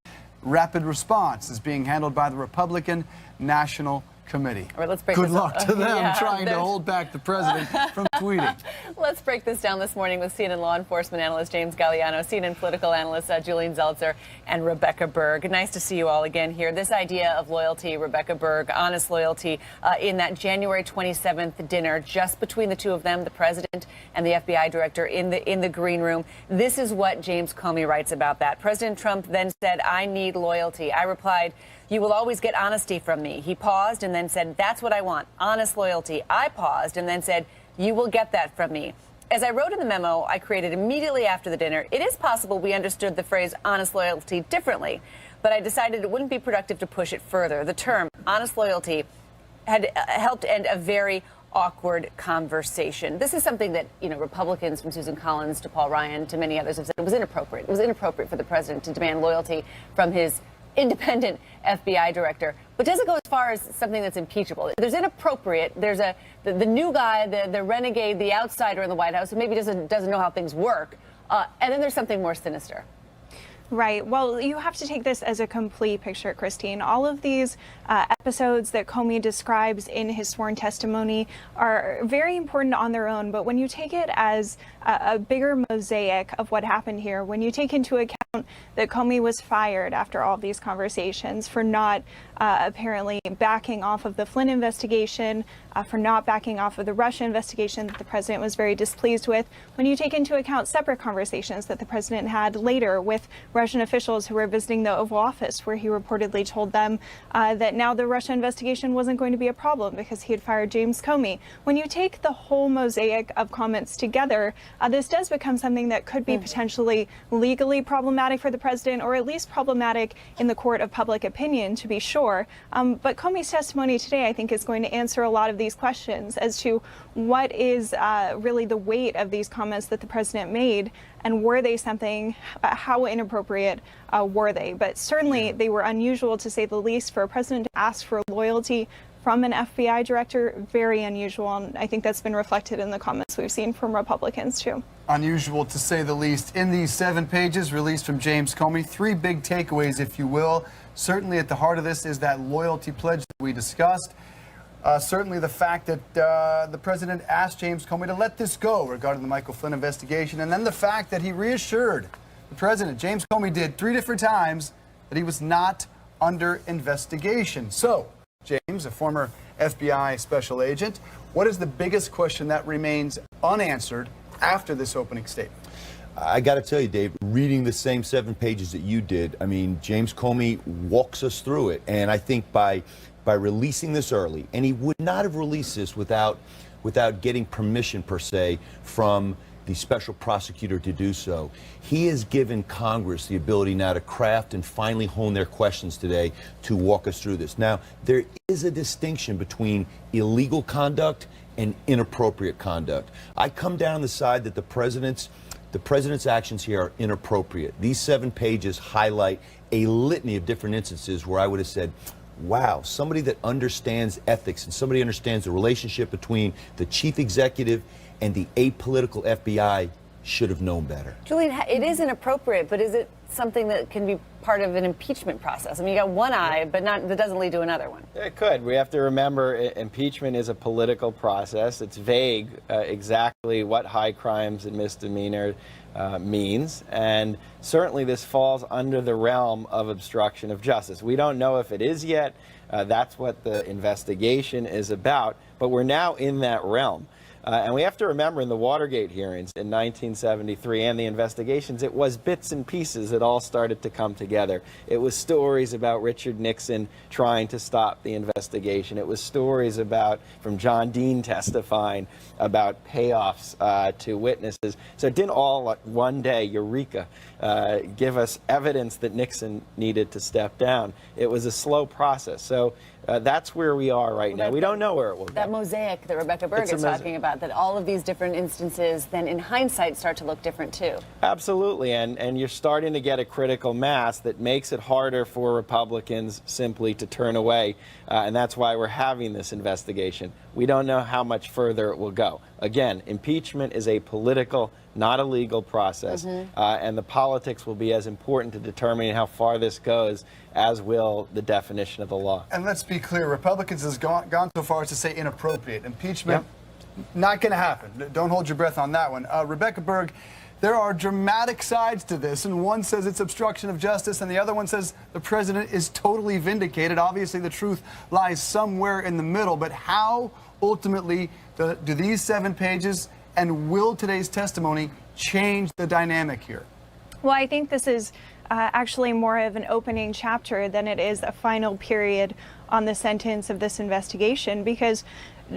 Rapid response is being handled by the Republican National Committee. All right, let's break Good this luck up. to them trying to hold back the president from tweeting. Let's break this down this morning with CNN law enforcement analyst James Galliano, CNN political analyst Julian Zeltzer, and Rebecca Berg. Nice to see you all again here. This idea of loyalty, Rebecca Berg, honest loyalty, in that January 27th dinner, just between the two of them, the president and the FBI director in the green room. This is what James Comey writes about that. President Trump then said, "I need loyalty." I replied, "You will always get honesty from me." He paused and then said, "That's what I want, honest loyalty." I paused and then said, "You will get that from me." As I wrote in the memo I created immediately after the dinner, it is possible we understood the phrase honest loyalty differently, but I decided it wouldn't be productive to push it further. The term honest loyalty had helped end a very awkward conversation. This is something that, Republicans from Susan Collins to Paul Ryan to many others have said it was inappropriate. It was inappropriate for the president to demand loyalty from his independent FBI director. But does it go as far as something that's impeachable? There's inappropriate. There's the new guy, the renegade, the outsider in the White House who maybe doesn't know how things work. And then there's something more sinister. Right. Well, you have to take this as a complete picture, Christine. All of these episodes that Comey describes in his sworn testimony are very important on their own. But when you take it as a bigger mosaic of what happened here, when you take into account that Comey was fired after all of these conversations for not apparently backing off of the Flynn investigation, for not backing off of the Russia investigation that the president was very displeased with, when you take into account separate conversations that the president had later with Russian officials who were visiting the Oval Office, where he reportedly told them that now the Russia investigation wasn't going to be a problem because he had fired James Comey. When you take the whole mosaic of comments together, this does become something that could be potentially legally problematic for the president, or at least problematic in the court of public opinion, to be sure. But Comey's testimony today, I think, is going to answer a lot of these questions as to what is really the weight of these comments that the president made, and were they something, how inappropriate were they? But certainly they were unusual, to say the least, for a president to ask for loyalty from an FBI director. Very unusual, and I think that's been reflected in the comments we've seen from Republicans too. Unusual, to say the least. In these 7 pages released from James Comey, 3 big takeaways, if you will. Certainly at the heart of this is that loyalty pledge that we discussed. Certainly the fact that the president asked James Comey to let this go regarding the Michael Flynn investigation, and then the fact that he reassured the president, James Comey did 3 different times, that he was not under investigation. So, James, a former FBI special agent, what is the biggest question that remains unanswered after this opening statement? I got to tell you, Dave, reading the same 7 pages that you did, I mean, James Comey walks us through it. And I think by releasing this early, and he would not have released this without getting permission, per se, from the special prosecutor to do so. He has given Congress the ability now to craft and finally hone their questions today to walk us through this. Now, there is a distinction between illegal conduct and inappropriate conduct. I come down the side that the president's actions here are inappropriate. These 7 pages highlight a litany of different instances where I would have said, wow, somebody that understands ethics and somebody understands the relationship between the chief executive and the apolitical FBI should have known better. Julian, it is inappropriate, but is it something that can be part of an impeachment process? I mean, you got one eye, but that doesn't lead to another one. It could. We have to remember impeachment is a political process. It's vague exactly what high crimes and misdemeanor means, and certainly this falls under the realm of obstruction of justice. We don't know if it is yet. That's what the investigation is about, but we're now in that realm. And we have to remember, in the Watergate hearings in 1973 and the investigations, it was bits and pieces that all started to come together. It was stories about Richard Nixon trying to stop the investigation. It was stories from John Dean testifying about payoffs to witnesses. So it didn't all one day, eureka, give us evidence that Nixon needed to step down. It was a slow process. So that's where we are right now. We don't know where it will go. That mosaic that Rebecca Berg is talking about, that all of these different instances then in hindsight start to look different too. Absolutely, and you're starting to get a critical mass that makes it harder for Republicans simply to turn away, and that's why we're having this investigation. We don't know how much further it will go. Again, impeachment is a political, not a legal process, and the politics will be as important to determining how far this goes as will the definition of the law. And let's be clear, Republicans has gone so far as to say inappropriate. Impeachment Not going to happen. Don't hold your breath on that one. Rebecca Berg, there are dramatic sides to this, and one says it's obstruction of justice, and the other one says the president is totally vindicated. Obviously, the truth lies somewhere in the middle, but how ultimately do these 7 pages and will today's testimony change the dynamic here? Well, I think this is actually more of an opening chapter than it is a final period on the sentence of this investigation, because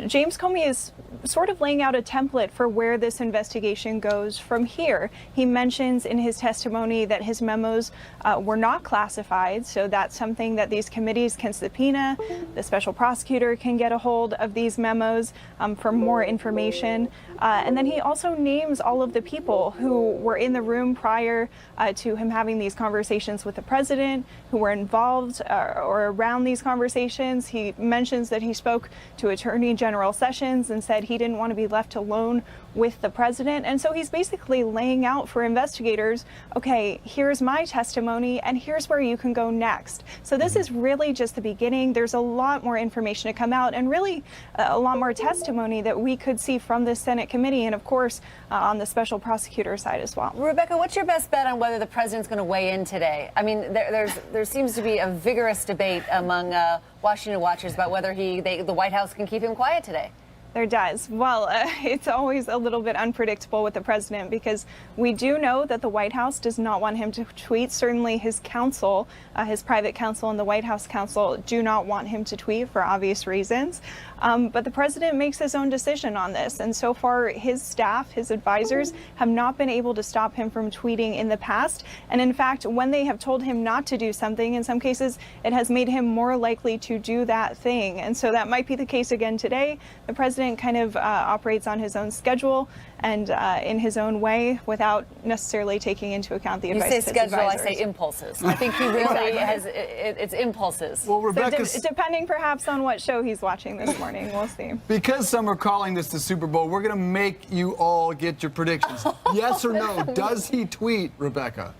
James Comey is sort of laying out a template for where this investigation goes from here. He mentions in his testimony that his memos were not classified, so that's something that these committees can subpoena. The special prosecutor can get a hold of these memos for more information. And then he also names all of the people who were in the room prior to him having these conversations with the president, who were involved or around these conversations. He mentions that he spoke to Attorney General Sessions and said he didn't want to be left alone with the president. And so he's basically laying out for investigators, okay, here's my testimony and here's where you can go next. So this is really just the beginning. There's a lot more information to come out, and really a lot more testimony that we could see from this Senate committee, and of course on the special prosecutor side as well. Rebecca, what's your best bet on whether the president's going to weigh in today? I mean, there seems to be a vigorous debate among Washington watchers about whether the White House can keep him quiet today. There does. Well, it's always a little bit unpredictable with the president, because we do know that the White House does not want him to tweet. Certainly his counsel, his private counsel and the White House counsel do not want him to tweet for obvious reasons. But the president makes his own decision on this. And so far, his staff, his advisors, have not been able to stop him from tweeting in the past. And in fact, when they have told him not to do something, in some cases, it has made him more likely to do that thing. And so that might be the case again today. The president kind of operates on his own schedule and in his own way without necessarily taking into account the advice of his advisors. You say schedule, I say impulses. I think he really has, it's impulses. Well, Rebecca, so depending perhaps on what show he's watching this morning, we'll see. Because some are calling this the Super Bowl, we're going to make you all get your predictions. Yes or no, does he tweet, Rebecca?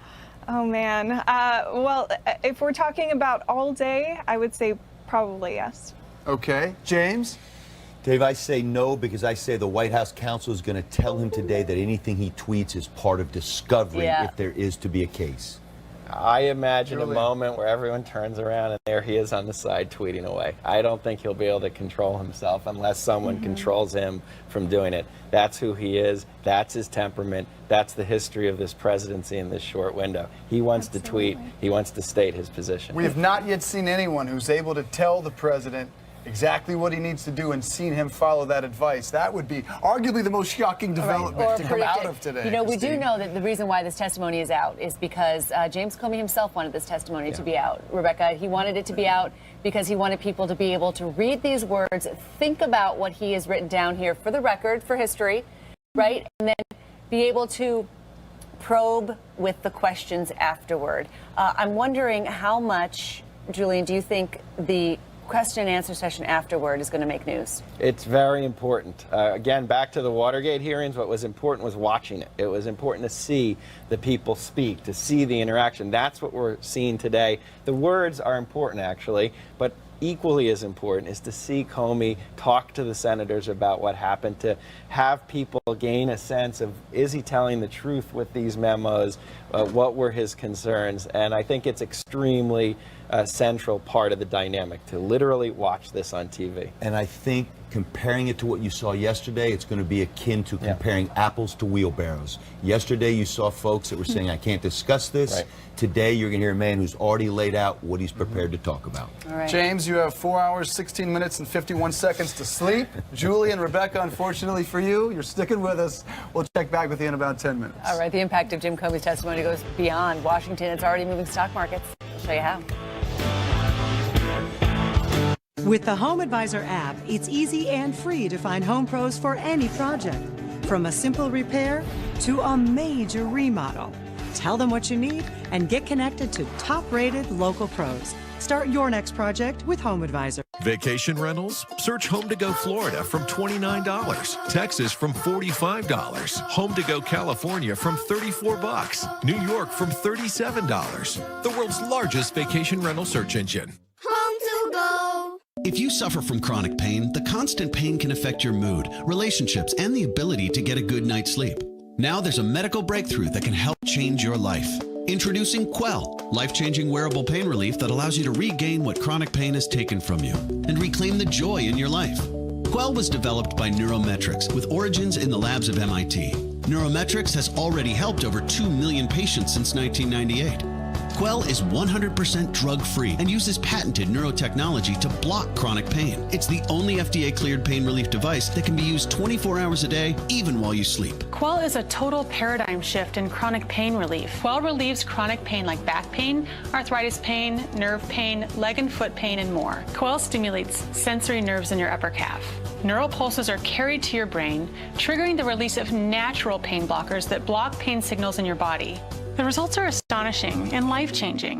Oh, man. Well, if we're talking about all day, I would say probably yes. Okay. James? Dave, I say no, because I say the White House counsel is going to tell him today that anything he tweets is part of discovery if there is to be a case. I imagine a moment where everyone turns around and there he is on the side tweeting away. I don't think he'll be able to control himself unless someone controls him from doing it. That's who he is. That's his temperament. That's the history of this presidency in this short window. He wants to tweet. He wants to state his position. We have not yet seen anyone who's able to tell the president exactly what he needs to do and seen him follow that advice. That would be arguably the most shocking development to come out of today. You know, we Christine. do know that the reason why this testimony is out is because James Comey himself wanted this testimony to be out. Rebecca, he wanted it to be out because he wanted people to be able to read these words, think about what he has written down here for the record, for history, right? And then be able to probe with the questions afterward. I'm wondering how much, Julian, do you think the question and answer session afterward is going to make news? It's very important. Again, back to the Watergate hearings, what was important was watching it. It was important to see the people speak, to see the interaction. That's what we're seeing today. The words are important, actually, but equally as important is to see Comey talk to the senators about what happened, to have people gain a sense of, is he telling the truth with these memos? What were his concerns? And I think it's extremely central part of the dynamic to literally watch this on TV. And I think comparing it to what you saw yesterday, it's going to be akin to comparing apples to wheelbarrows. Yesterday you saw folks that were saying, I can't discuss this. Right. Today you're going to hear a man who's already laid out what he's prepared to talk about. All right. James, you have 4 hours, 16 minutes, and 51 seconds to sleep. Julie and Rebecca, unfortunately for you, you're sticking with us. We'll check back with you in about 10 minutes. All right, the impact of Jim Comey's testimony goes beyond Washington. It's already moving stock markets. I'll show you how. With the Home Advisor app, it's easy and free to find home pros for any project, from a simple repair to a major remodel. Tell them what you need and get connected to top-rated local pros. Start your next project with Home Advisor. Vacation rentals? Search Home to Go Florida from $29, Texas from $45, Home to Go California from $34, New York from $37. The world's largest vacation rental search engine. Home to Go. If you suffer from chronic pain, the constant pain can affect your mood, relationships, and the ability to get a good night's sleep. Now there's a medical breakthrough that can help change your life. Introducing Quell, life-changing wearable pain relief that allows you to regain what chronic pain has taken from you and reclaim the joy in your life. Quell was developed by Neurometrics with origins in the labs of MIT. Neurometrics has already helped over 2 million patients since 1998. Quell is 100% drug-free and uses patented neurotechnology to block chronic pain. It's the only FDA-cleared pain relief device that can be used 24 hours a day, even while you sleep. Quell is a total paradigm shift in chronic pain relief. Quell relieves chronic pain like back pain, arthritis pain, nerve pain, leg and foot pain, and more. Quell stimulates sensory nerves in your upper calf. Neural pulses are carried to your brain, triggering the release of natural pain blockers that block pain signals in your body. The results are astonishing and life-changing.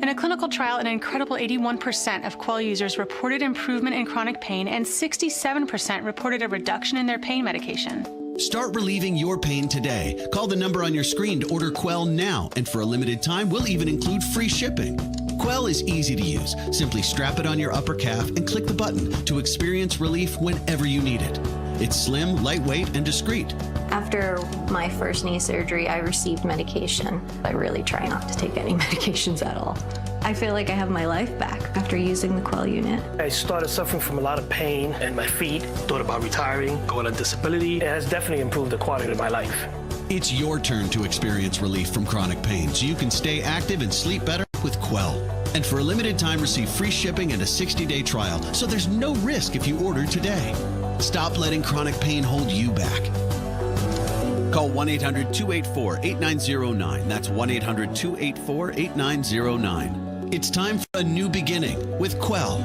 In a clinical trial, an incredible 81% of Quell users reported improvement in chronic pain, and 67% reported a reduction in their pain medication. Start relieving your pain today. Call the number on your screen to order Quell now, and for a limited time, we'll even include free shipping. Quell is easy to use. Simply strap it on your upper calf and click the button to experience relief whenever you need it. It's slim, lightweight, and discreet. After my first knee surgery, I received medication. I really try not to take any medications at all. I feel like I have my life back after using the Quell unit. I started suffering from a lot of pain in my feet, thought about retiring, going on disability. It has definitely improved the quality of my life. It's your turn to experience relief from chronic pain so you can stay active and sleep better with Quell. And for a limited time, receive free shipping and a 60-day trial, so there's no risk if you order today. Stop letting chronic pain hold you back. Call 1-800-284-8909. That's 1-800-284-8909. It's time for a new beginning with Quell.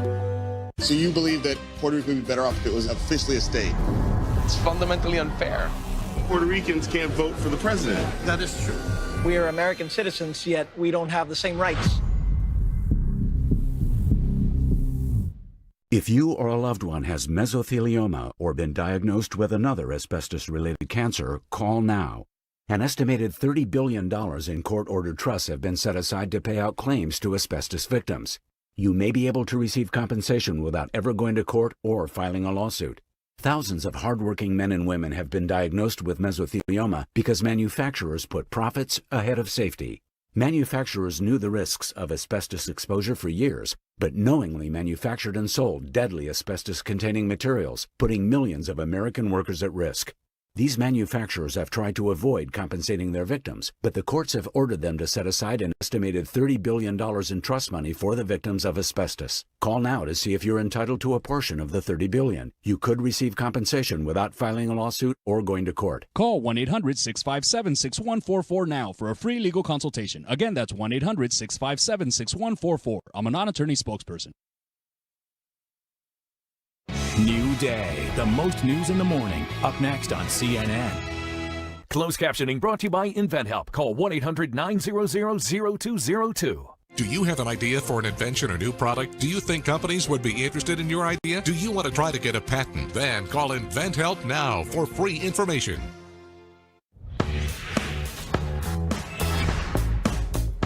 So you believe that Puerto Rico would be better off if it was officially a state? It's fundamentally unfair. Puerto Ricans can't vote for the president. That is true. We are American citizens, yet we don't have the same rights. If you or a loved one has mesothelioma or been diagnosed with another asbestos-related cancer, call now. An estimated $30 billion in court-ordered trusts have been set aside to pay out claims to asbestos victims. You may be able to receive compensation without ever going to court or filing a lawsuit. Thousands of hardworking men and women have been diagnosed with mesothelioma because manufacturers put profits ahead of safety. Manufacturers knew the risks of asbestos exposure for years, but knowingly manufactured and sold deadly asbestos-containing materials, putting millions of American workers at risk. These manufacturers have tried to avoid compensating their victims, but the courts have ordered them to set aside an estimated $30 billion in trust money for the victims of asbestos. Call now to see if you're entitled to a portion of the $30 billion. You could receive compensation without filing a lawsuit or going to court. Call 1-800-657-6144 now for a free legal consultation. Again, that's 1-800-657-6144. I'm a non-attorney spokesperson. New day, the most news in the morning. Up next on CNN. Closed captioning brought to you by InventHelp. Call 1-800-900-0202. Do you have an idea for an invention or new product? Do you think companies would be interested in your idea? Do you want to try to get a patent? Then call InventHelp now for free information.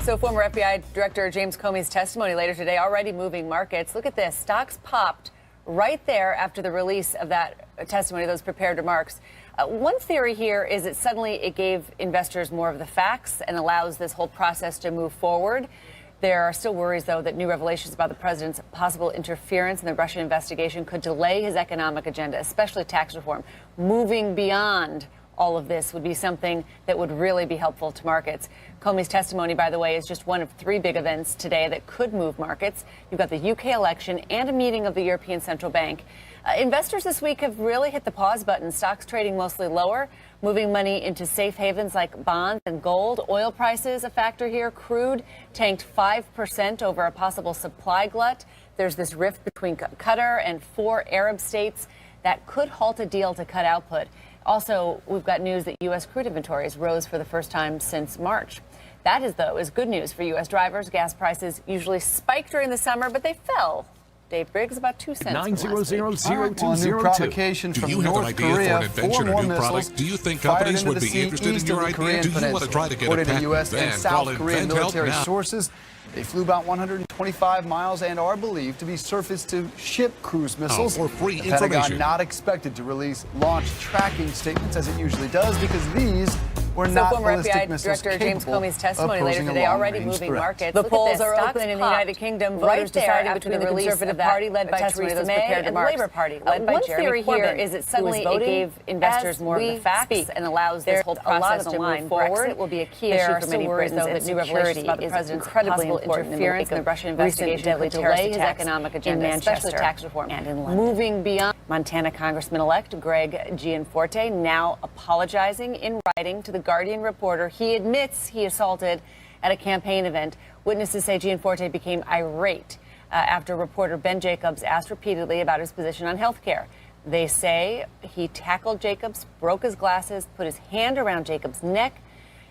So former FBI Director James Comey's testimony later today already moving markets. Look at this. Stocks popped right there after the release of that testimony, those prepared remarks. One theory here is that suddenly it gave investors more of the facts and allows this whole process to move forward. There are still worries, though, that new revelations about the president's possible interference in the Russian investigation could delay his economic agenda, especially tax reform. Moving beyond all of this would be something that would really be helpful to markets. Comey's testimony, by the way, is just one of three big events today that could move markets. You've got the UK election and a meeting of the European Central Bank. Investors this week have really hit the pause button. Stocks trading mostly lower, moving money into safe havens like bonds and gold. Oil prices a factor here. Crude tanked 5% over a possible supply glut. There's this rift between Qatar and 4 Arab states that could halt a deal to cut output. Also, we've got news that U.S. crude inventories rose for the first time since March. That is, though, is good news for U.S. drivers. Gas prices usually spike during the summer, but they fell. Dave Briggs, about 2 cents. 900-0202. New provocation from North Korea. 4 more missiles. Do you think companies would be interested in your idea? Do you want to try to get a patent? U.S. Then and South Korean military sources. They flew about 125 miles and are believed to be surface-to-ship cruise missiles. For free the Pentagon information. not expected to release launch tracking statements as it usually does because these were So not former ballistic FBI missiles Director James capable Comey's of testimony later posing a today already long-range moving threat. markets. The Look polls at this. are Stocks open in the popped. United Kingdom. Right Voters there deciding after between the the release Conservative of that Party led by Theresa May and the Labour Party led by Jeremy Corbyn. Is it suddenly it gave investors more of the facts and allows this whole process to move forward? It will be a key issue for many Britons, though, that new revelations about the president's incredibly important interference in the Russian investigation could delay his economic agenda, especially tax reform and in London. Moving beyond, Montana Congressman-elect Greg Gianforte now apologizing in writing to the Guardian reporter he admits he assaulted at a campaign event. Witnesses say Gianforte became irate after reporter Ben Jacobs asked repeatedly about his position on health care. They say he tackled Jacobs, broke his glasses, put his hand around Jacobs' neck.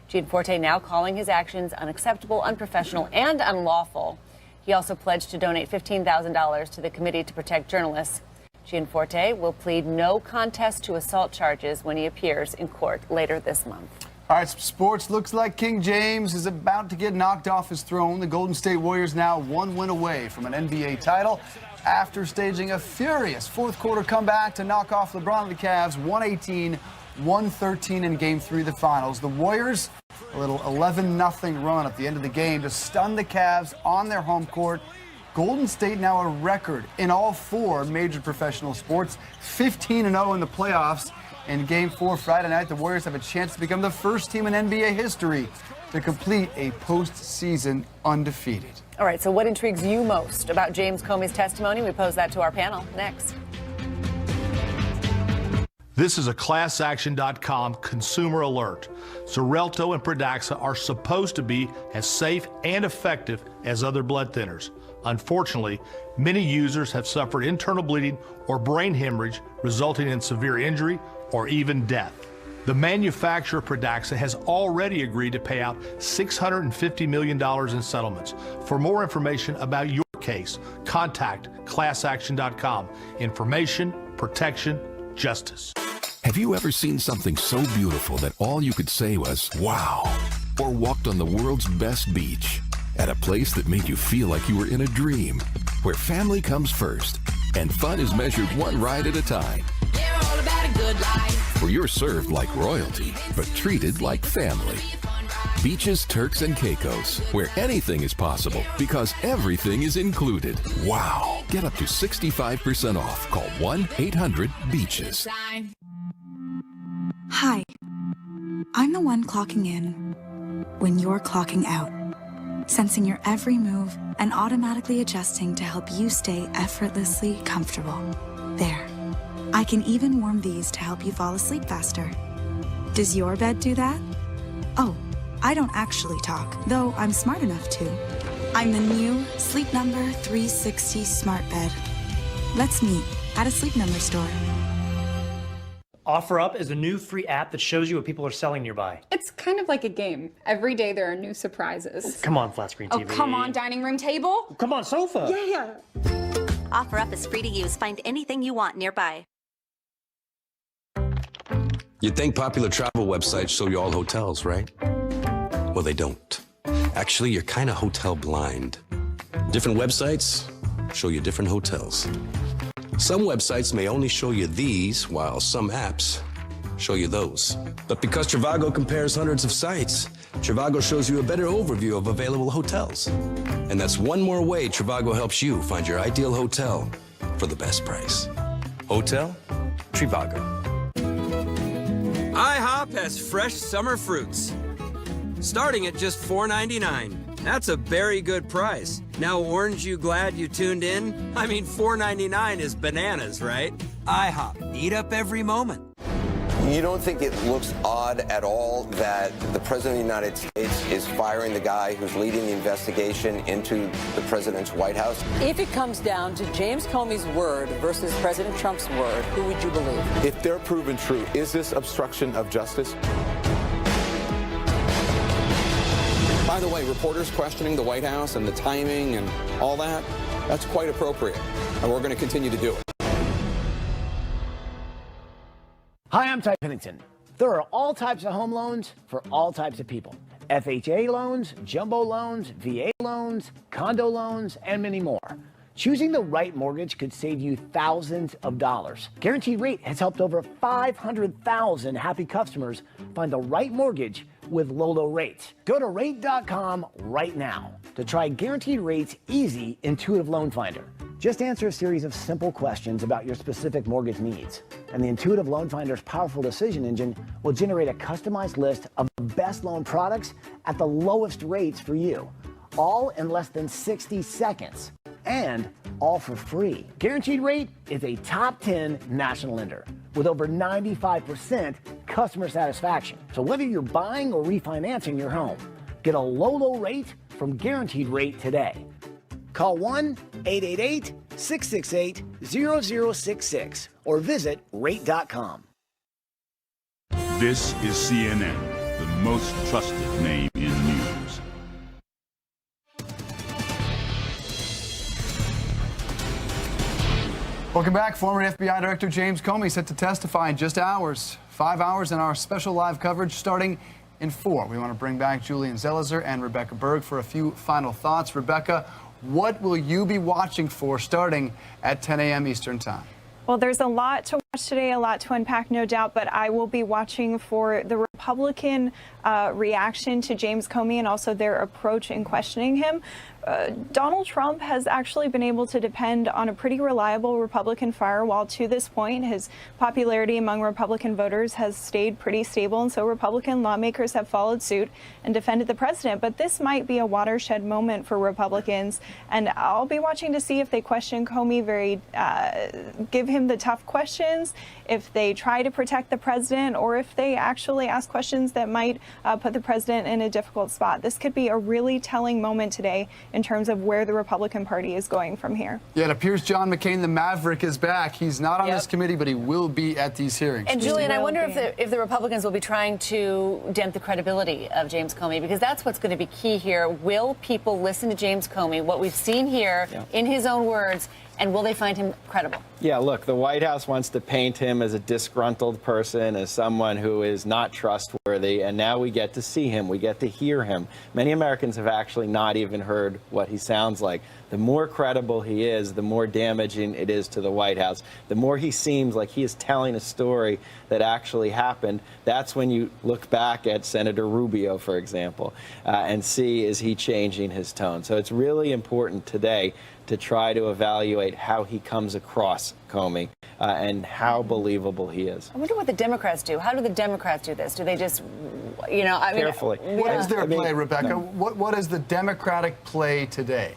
Gianforte now calling his actions unacceptable, unprofessional, and unlawful. He also pledged to donate $15,000 to the Committee to Protect Journalists. Gianforte will plead no contest to assault charges when he appears in court later this month. All right, sports. Looks like King James is about to get knocked off his throne. The Golden State Warriors now one win away from an NBA title after staging a furious fourth-quarter comeback to knock off LeBron and the Cavs 118-113 in Game 3 of the Finals. The Warriors, a little 11-0 run at the end of the game to stun the Cavs on their home court. Golden State now a record in all four major professional sports, 15-0 in the playoffs. In Game 4 Friday night, the Warriors have a chance to become the first team in NBA history to complete a postseason undefeated. All right, so what intrigues you most about James Comey's testimony? We pose that to our panel next. This is a ClassAction.com consumer alert. Xarelto and Pradaxa are supposed to be as safe and effective as other blood thinners. Unfortunately, many users have suffered internal bleeding or brain hemorrhage, resulting in severe injury or even death. The manufacturer Pradaxa has already agreed to pay out $650 million in settlements. For more information about your case, contact ClassAction.com. Information, protection, justice. Have you ever seen something so beautiful that all you could say was, wow? Or walked on the world's best beach? At a place that made you feel like you were in a dream, where family comes first and fun is measured one ride at a time. They're all about a good life. Where you're served like royalty, but treated like family. Beaches, Turks, and Caicos, where anything is possible because everything is included. Wow! Get up to 65% off. Call 1-800-BEACHES. Hi, I'm the one clocking in when you're clocking out, sensing your every move and automatically adjusting to help you stay effortlessly comfortable. There. I can even warm these to help you fall asleep faster. Does your bed do that? Oh, I don't actually talk, though I'm smart enough to. I'm the new Sleep Number 360 Smart Bed. Let's meet at a Sleep Number store. OfferUp is a new free app that shows you what people are selling nearby. It's kind of like a game. Every day there are new surprises. Come on, flat screen TV. Oh, come on, dining room table. Come on, sofa. Yeah. OfferUp is free to use. Find anything you want nearby. You'd think popular travel websites show you all hotels, right? Well, they don't. Actually, you're kind of hotel blind. Different websites show you different hotels. Some websites may only show you these, while some apps show you those. But because Trivago compares hundreds of sites, Trivago shows you a better overview of available hotels. And that's one more way Trivago helps you find your ideal hotel for the best price. Hotel Trivago. IHOP has fresh summer fruits, starting at just $4.99. That's a very good price. Now, orange, you glad you tuned in? I mean, $4.99 is bananas, right? IHOP, eat up every moment. You don't think it looks odd at all that the President of the United States is firing the guy who's leading the investigation into the President's White House? If it comes down to James Comey's word versus President Trump's word, who would you believe? If they're proven true, is this obstruction of justice? By the way, reporters questioning the White House and the timing and all that, that's quite appropriate, and we're going to continue to do it. Hi, I'm Ty Pennington. There are all types of home loans for all types of people. FHA loans, jumbo loans, VA loans, condo loans, and many more. Choosing the right mortgage could save you thousands of dollars. Guaranteed Rate has helped over 500,000 happy customers find the right mortgage with low rates. Go to rate.com right now to try Guaranteed Rate's easy, intuitive loan finder. Just answer a series of simple questions about your specific mortgage needs, and the intuitive loan finder's powerful decision engine will generate a customized list of the best loan products at the lowest rates for you, all in less than 60 seconds. And all for free. Guaranteed Rate is a top 10 national lender with over 95% customer satisfaction. So whether you're buying or refinancing your home, get a low rate from Guaranteed Rate today. Call 1-888-668-0066 or visit rate.com. This is CNN, the most trusted name in news. Welcome back. Former FBI Director James Comey set to testify in just hours. 5 hours in our special live coverage starting in 4. We want to bring back Julian Zelizer and Rebecca Berg for a few final thoughts. Rebecca, what will you be watching for starting at 10 a.m. Eastern Time? Well, there's a lot to watch today, a lot to unpack, no doubt, but I will be watching for the Republican reaction to James Comey and also their approach in questioning him. Donald Trump has actually been able to depend on a pretty reliable Republican firewall to this point. His popularity among Republican voters has stayed pretty stable, and so Republican lawmakers have followed suit and defended the president. But this might be a watershed moment for Republicans, and I'll be watching to see if they question Comey give him the tough questions, if they try to protect the president, or if they actually ask questions that might put the president in a difficult spot. This could be a really telling moment today in terms of where the Republican Party is going from here. Yeah, it appears John McCain, the Maverick, is back. He's not on this committee, but he will be at these hearings. And Julian, I wonder if the Republicans will be trying to dent the credibility of James Comey, because that's what's going to be key here. Will people listen to James Comey, what we've seen here in his own words, and will they find him credible? Yeah, look, the White House wants to paint him as a disgruntled person, as someone who is not trustworthy, and now we get to see him, we get to hear him. Many Americans have actually not even heard what he sounds like. The more credible he is, the more damaging it is to the White House. The more he seems like he is telling a story that actually happened, that's when you look back at Senator Rubio, for example, and see, is he changing his tone? So it's really important today to try to evaluate how he comes across, Comey, and how believable he is. I wonder what the Democrats do. How do the Democrats do this? Do they just, carefully? What is their play, Rebecca? No. What is the Democratic play today?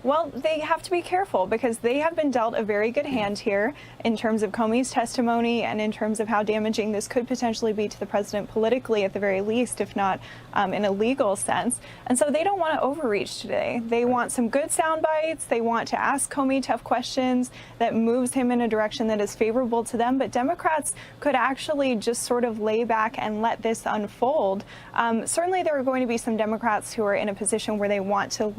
Well, they have to be careful because they have been dealt a very good hand here in terms of Comey's testimony and in terms of how damaging this could potentially be to the president politically, at the very least, if not in a legal sense. And so they don't want to overreach today. They want some good sound bites. They want to ask Comey tough questions that moves him in a direction that is favorable to them. But Democrats could actually just sort of lay back and let this unfold. Certainly, there are going to be some Democrats who are in a position where they want to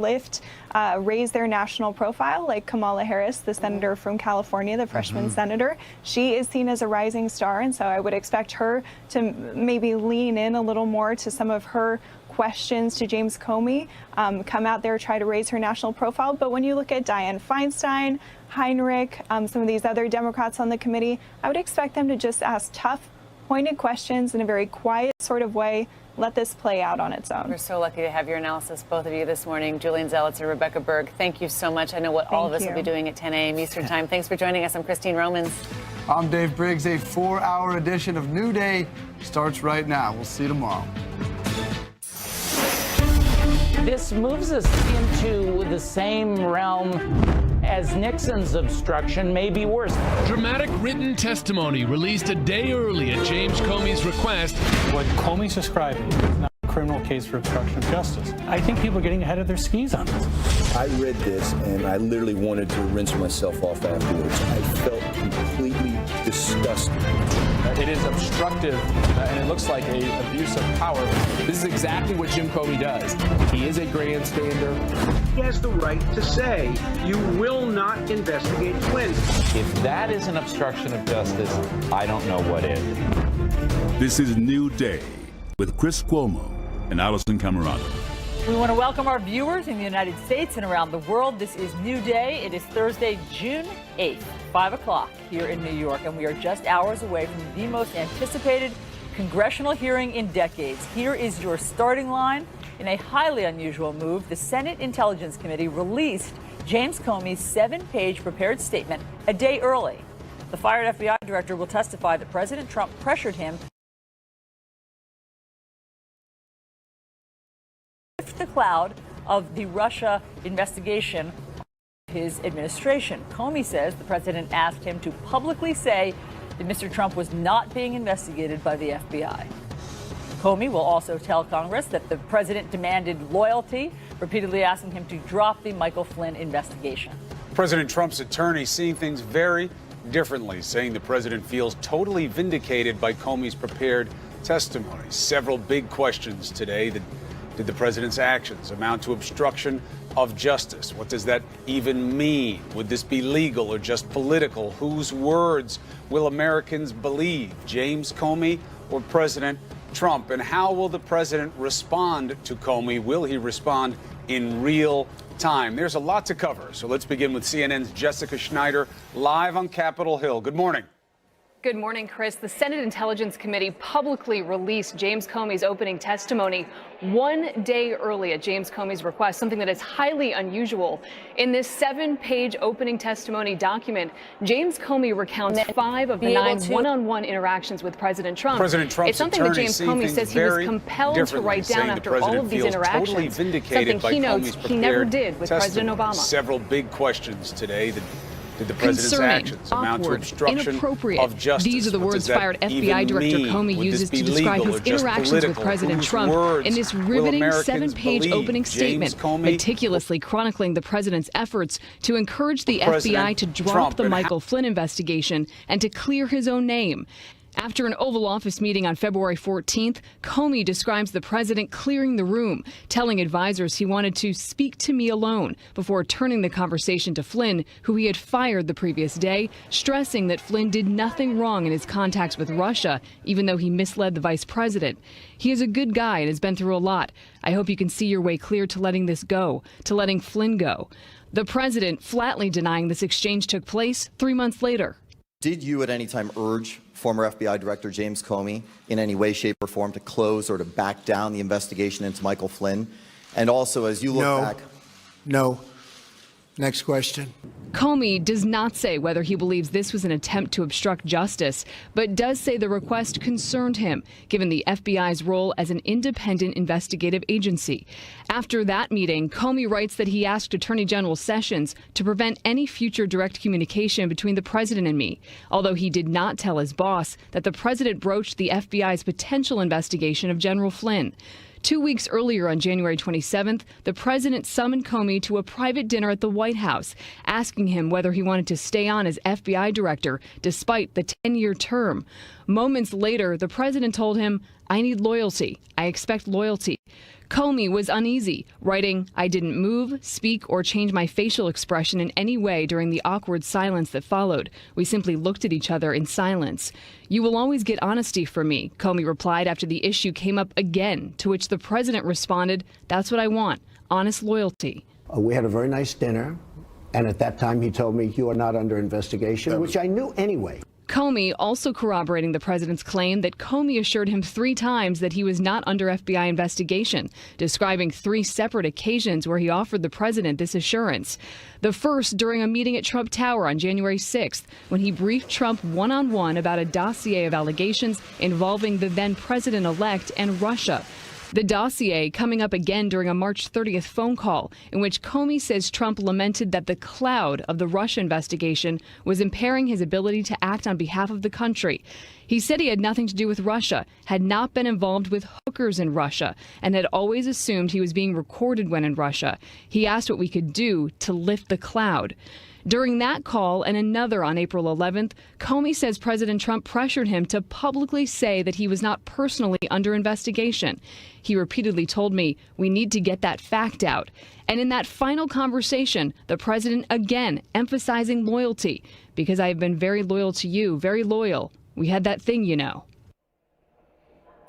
raise their national profile, like Kamala Harris, the senator from California, the freshman senator. She is seen as a rising star, and so I would expect her to maybe lean in a little more to some of her questions to James Comey, come out there, try to raise her national profile. But when you look at Dianne Feinstein, Heinrich, some of these other Democrats on the committee, I would expect them to just ask tough, pointed questions in a very quiet sort of way. Let this play out on its own. We're so lucky to have your analysis, both of you, this morning. Julian Zelizer and Rebecca Berg, thank you so much. I know what all of us will be doing at 10 a.m. Eastern Time. Thanks for joining us. I'm Christine Romans. I'm Dave Briggs. A 4-hour edition of New Day starts right now. We'll see you tomorrow. This moves us into the same realm as Nixon's obstruction, maybe worse. Dramatic written testimony released a day early at James Comey's request. What Comey's describing is not a criminal case for obstruction of justice. I think people are getting ahead of their skis on this. I read this and I literally wanted to rinse myself off afterwards. I felt completely disgusted. It is obstructive, and it looks like an abuse of power. This is exactly what Jim Comey does. He is a grandstander. He has the right to say, you will not investigate Flynn. If that is an obstruction of justice, I don't know what is. This is New Day with Chris Cuomo and Allison Camerata. We want to welcome our viewers in the United States and around the world. This is New Day. It is Thursday, June 8th, 5 o'clock here in New York, and we are just hours away from the most anticipated congressional hearing in decades. Here is your starting line. In a highly unusual move, the Senate Intelligence Committee released James Comey's 7-page prepared statement a day early. The fired FBI director will testify that President Trump pressured him to lift the cloud of the Russia investigation of his administration. Comey says the president asked him to publicly say that Mr. Trump was not being investigated by the FBI. Comey will also tell Congress that the president demanded loyalty, repeatedly asking him to drop the Michael Flynn investigation. President Trump's attorney seeing things very differently, saying the president feels totally vindicated by Comey's prepared testimony. Several big questions today. Did the president's actions amount to obstruction of justice? What does that even mean? Would this be legal or just political? Whose words will Americans believe, James Comey or President Trump? And how will the president respond to Comey? Will he respond in real time? There's a lot to cover, so let's begin with CNN's Jessica Schneider live on Capitol Hill. Good morning. Good morning, Chris. The Senate Intelligence Committee publicly released James Comey's opening testimony 1 day early at James Comey's request, something that is highly unusual. In this 7-page opening testimony document, James Comey recounts 5 of the 9 one-on-one interactions with President Trump. It's something that James Comey says he was compelled to write down after all of these interactions, something he notes he never did with President Obama. Several big questions today. Did the president's actions amount to obstruction of justice? These are the words fired FBI Director Comey uses to describe his interactions with President Trump in this riveting 7-page opening statement, meticulously chronicling the president's efforts to encourage the FBI to drop the Michael Flynn investigation and to clear his own name. After an Oval Office meeting on February 14th, Comey describes the president clearing the room, telling advisors he wanted to speak to me alone before turning the conversation to Flynn, who he had fired the previous day, stressing that Flynn did nothing wrong in his contacts with Russia, even though he misled the vice president. He is a good guy and has been through a lot. I hope you can see your way clear to letting this go, to letting Flynn go. The president flatly denying this exchange took place 3 months later. Did you at any time urge former FBI Director James Comey in any way, shape, or form to close or to back down the investigation into Michael Flynn? And also, as you look back... No. Next question. Comey does not say whether he believes this was an attempt to obstruct justice, but does say the request concerned him, given the FBI's role as an independent investigative agency. After that meeting, Comey writes that he asked Attorney General Sessions to prevent any future direct communication between the president and me, although he did not tell his boss that the president broached the FBI's potential investigation of General Flynn. 2 weeks earlier, on January 27th, the president summoned Comey to a private dinner at the White House, asking him whether he wanted to stay on as FBI director despite the 10-year term. Moments later, the president told him, "I need loyalty. I expect loyalty." Comey was uneasy, writing, "I didn't move, speak, or change my facial expression in any way during the awkward silence that followed. We simply looked at each other in silence. You will always get honesty from me," Comey replied after the issue came up again, to which the president responded, "That's what I want, honest loyalty." We had a very nice dinner, and at that time he told me, "You are not under investigation," which I knew anyway. Comey also corroborating the president's claim that Comey assured him 3 times that he was not under FBI investigation, describing 3 separate occasions where he offered the president this assurance. The first during a meeting at Trump Tower on January 6th, when he briefed Trump one-on-one about a dossier of allegations involving the then president-elect and Russia. The dossier coming up again during a March 30th phone call in which Comey says Trump lamented that the cloud of the Russia investigation was impairing his ability to act on behalf of the country. He said he had nothing to do with Russia, had not been involved with hookers in Russia, and had always assumed he was being recorded when in Russia. He asked what we could do to lift the cloud. During that call and another on April 11th, Comey says President Trump pressured him to publicly say that he was not personally under investigation. He repeatedly told me, "We need to get that fact out." And in that final conversation, the president again emphasizing loyalty. "Because I have been very loyal to you, very loyal. We had that thing, you know."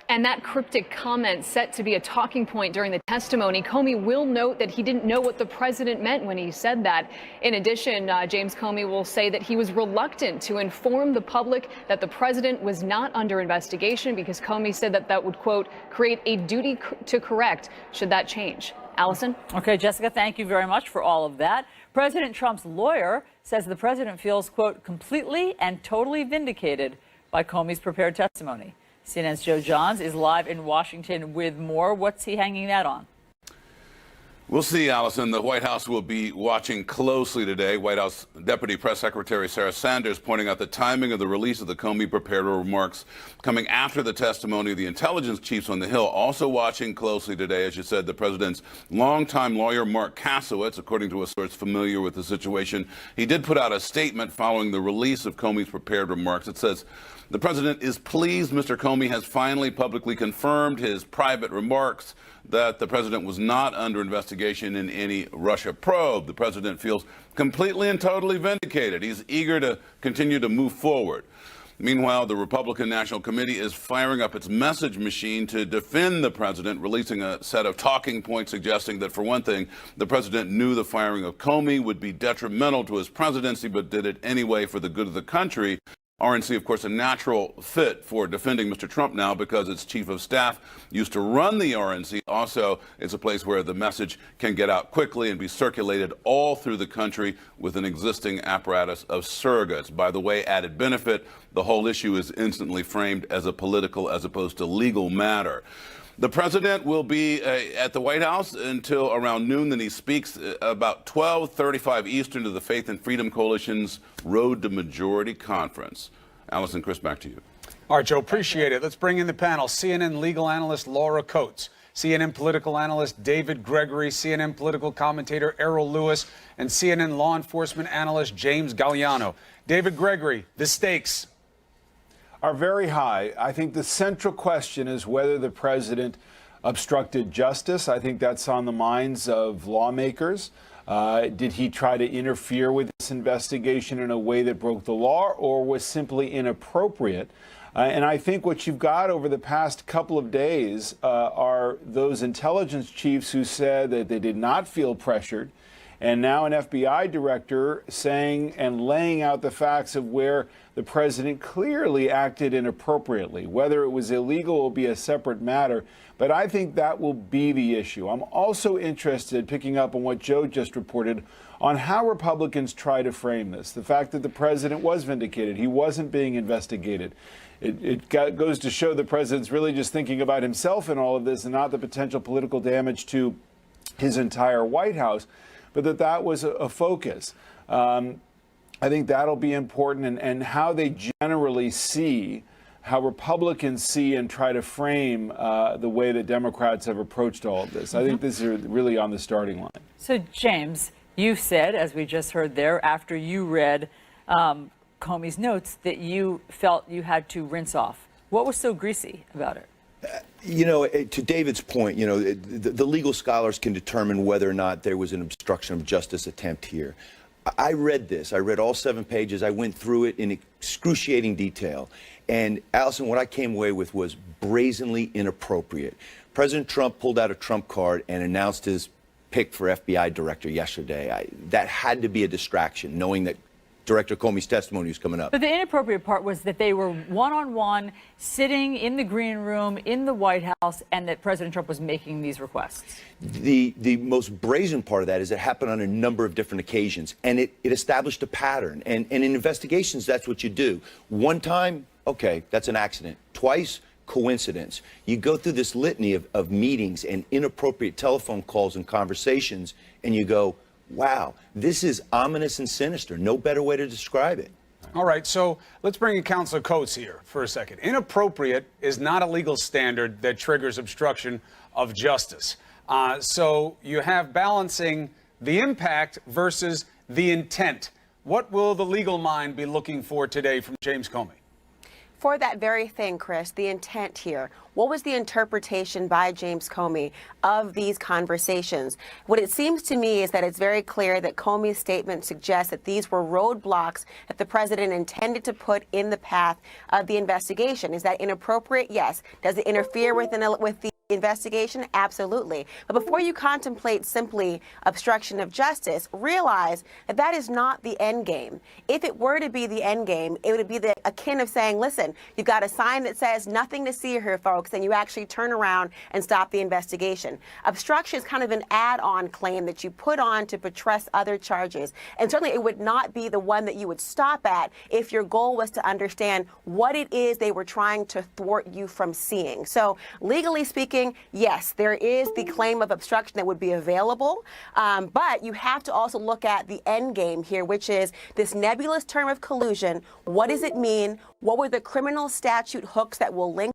And that cryptic comment set to be a talking point during the testimony. Comey will note that he didn't know what the president meant when he said that. In addition, James Comey will say that he was reluctant to inform the public that the president was not under investigation because Comey said that that would, quote, create a duty to correct should that change. Allison? Okay, Jessica, thank you very much for all of that. President Trump's lawyer says the president feels, quote, completely and totally vindicated by Comey's prepared testimony. CNN's Joe Johns is live in Washington with more. What's he hanging that on? We'll see, Allison. The White House will be watching closely today. White House Deputy Press Secretary Sarah Sanders pointing out the timing of the release of the Comey prepared remarks coming after the testimony of the intelligence chiefs on the Hill. Also watching closely today, as you said, the president's longtime lawyer, Mark Kasowitz, according to a source familiar with the situation. He did put out a statement following the release of Comey's prepared remarks. It says, the president is pleased Mr. Comey has finally publicly confirmed his private remarks that the president was not under investigation in any Russia probe. The president feels completely and totally vindicated. He's eager to continue to move forward. Meanwhile, the Republican National Committee is firing up its message machine to defend the president, releasing a set of talking points suggesting that, for one thing, the president knew the firing of Comey would be detrimental to his presidency, but did it anyway for the good of the country. RNC, of course, a natural fit for defending Mr. Trump now because its chief of staff used to run the RNC. Also, it's a place where the message can get out quickly and be circulated all through the country with an existing apparatus of surrogates. By the way, added benefit, the whole issue is instantly framed as a political as opposed to legal matter. The president will be at the White House until around noon. Then he speaks about 12:35 Eastern to the Faith and Freedom Coalition's Road to Majority Conference. Allison, Chris, back to you. All right, Joe, appreciate it. Let's bring in the panel. CNN legal analyst Laura Coates, CNN political analyst David Gregory, CNN political commentator Errol Lewis, and CNN law enforcement analyst James Galliano. David Gregory, the stakes are very high. I think the central question is whether the president obstructed justice. I think that's on the minds of lawmakers. Did he try to interfere with this investigation in a way that broke the law or was simply inappropriate? And I think what you've got over the past couple of days are those intelligence chiefs who said that they did not feel pressured, and now an FBI director saying and laying out the facts of where the president clearly acted inappropriately. Whether it was illegal will be a separate matter, but I think that will be the issue. I'm also interested, picking up on what Joe just reported, on how Republicans try to frame this. The fact that the president was vindicated, he wasn't being investigated. It goes to show the president's really just thinking about himself in all of this and not the potential political damage to his entire White House, but that was a focus. I think that'll be important, and how they generally see, how Republicans see and try to frame the way that Democrats have approached all of this. I think this is really on the starting line. So, James, you said, as we just heard there, after you read Comey's notes, that you felt you had to rinse off. What was so greasy about it? You know, to David's point, you know, the legal scholars can determine whether or not there was an obstruction of justice attempt here. I read this. I read all 7 pages. I went through it in excruciating detail. And, Allison, what I came away with was brazenly inappropriate. President Trump pulled out a Trump card and announced his pick for FBI director yesterday. That had to be a distraction, knowing that Director Comey's testimony was coming up. But the inappropriate part was that they were one-on-one, sitting in the green room in the White House, and that President Trump was making these requests. The most brazen part of that is it happened on a number of different occasions, and it established a pattern. And in investigations, that's what you do. One time, okay, that's an accident. Twice, coincidence. You go through this litany of meetings and inappropriate telephone calls and conversations, and you go, wow, this is ominous and sinister. No better way to describe it. All right, so let's bring in Counselor Coates here for a second. Inappropriate is not a legal standard that triggers obstruction of justice. So you have balancing the impact versus the intent. What will the legal mind be looking for today from James Comey? For that very thing, Chris, the intent here. What was the interpretation by James Comey of these conversations? What it seems to me is that it's very clear that Comey's statement suggests that these were roadblocks that the president intended to put in the path of the investigation. Is that inappropriate? Yes. Does it interfere with the investigation? Absolutely. But before you contemplate simply obstruction of justice, realize that that is not the end game. If it were to be the end game, it would be the akin of saying, listen, you've got a sign that says nothing to see here, folks, and you actually turn around and stop the investigation. Obstruction is kind of an add-on claim that you put on to buttress other charges. And certainly it would not be the one that you would stop at if your goal was to understand what it is they were trying to thwart you from seeing. So legally speaking, yes, there is the claim of obstruction that would be available, but you have to also look at the end game here, which is this nebulous term of collusion. What does it mean? What were the criminal statute hooks that will link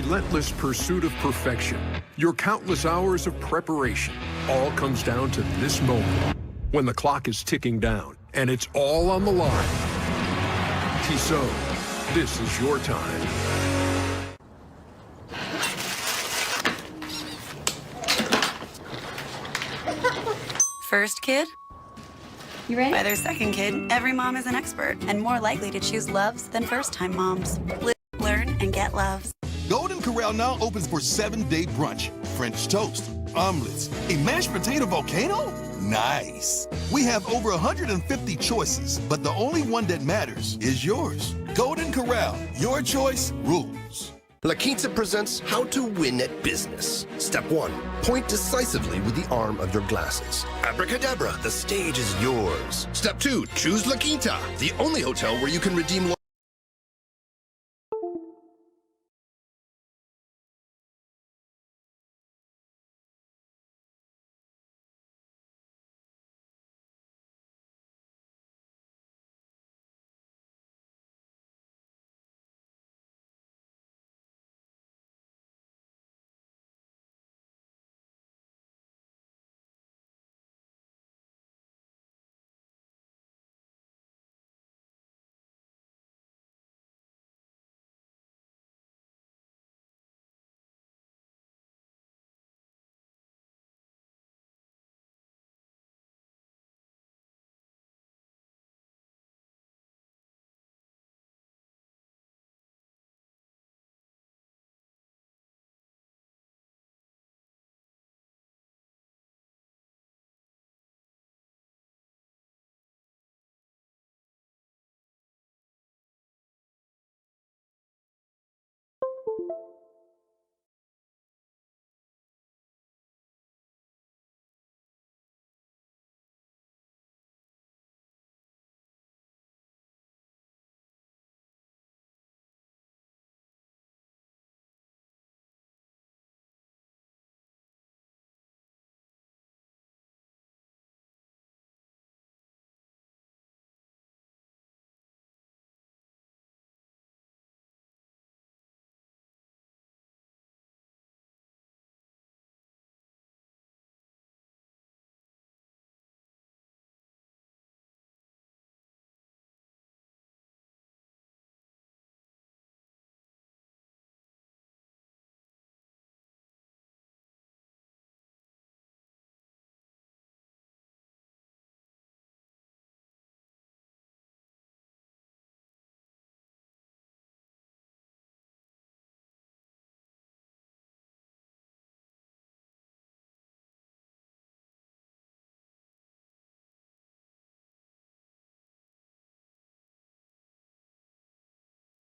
relentless pursuit of perfection, your countless hours of preparation, all comes down to this moment when the clock is ticking down and it's all on the line. Tissot, this is your time. First kid? You ready? By their second kid, every mom is an expert and more likely to choose Loves than first-time moms. Live, learn, and get Loves. Golden Corral now opens for 7-day brunch. French toast, omelets, a mashed potato volcano? Nice. We have over 150 choices, but the only one that matters is yours. Golden Corral, your choice rules. La Quinta presents How to Win at Business. Step 1. Point decisively with the arm of your glasses. Abracadabra, the stage is yours. Step 2. Choose La Quinta, the only hotel where you can redeem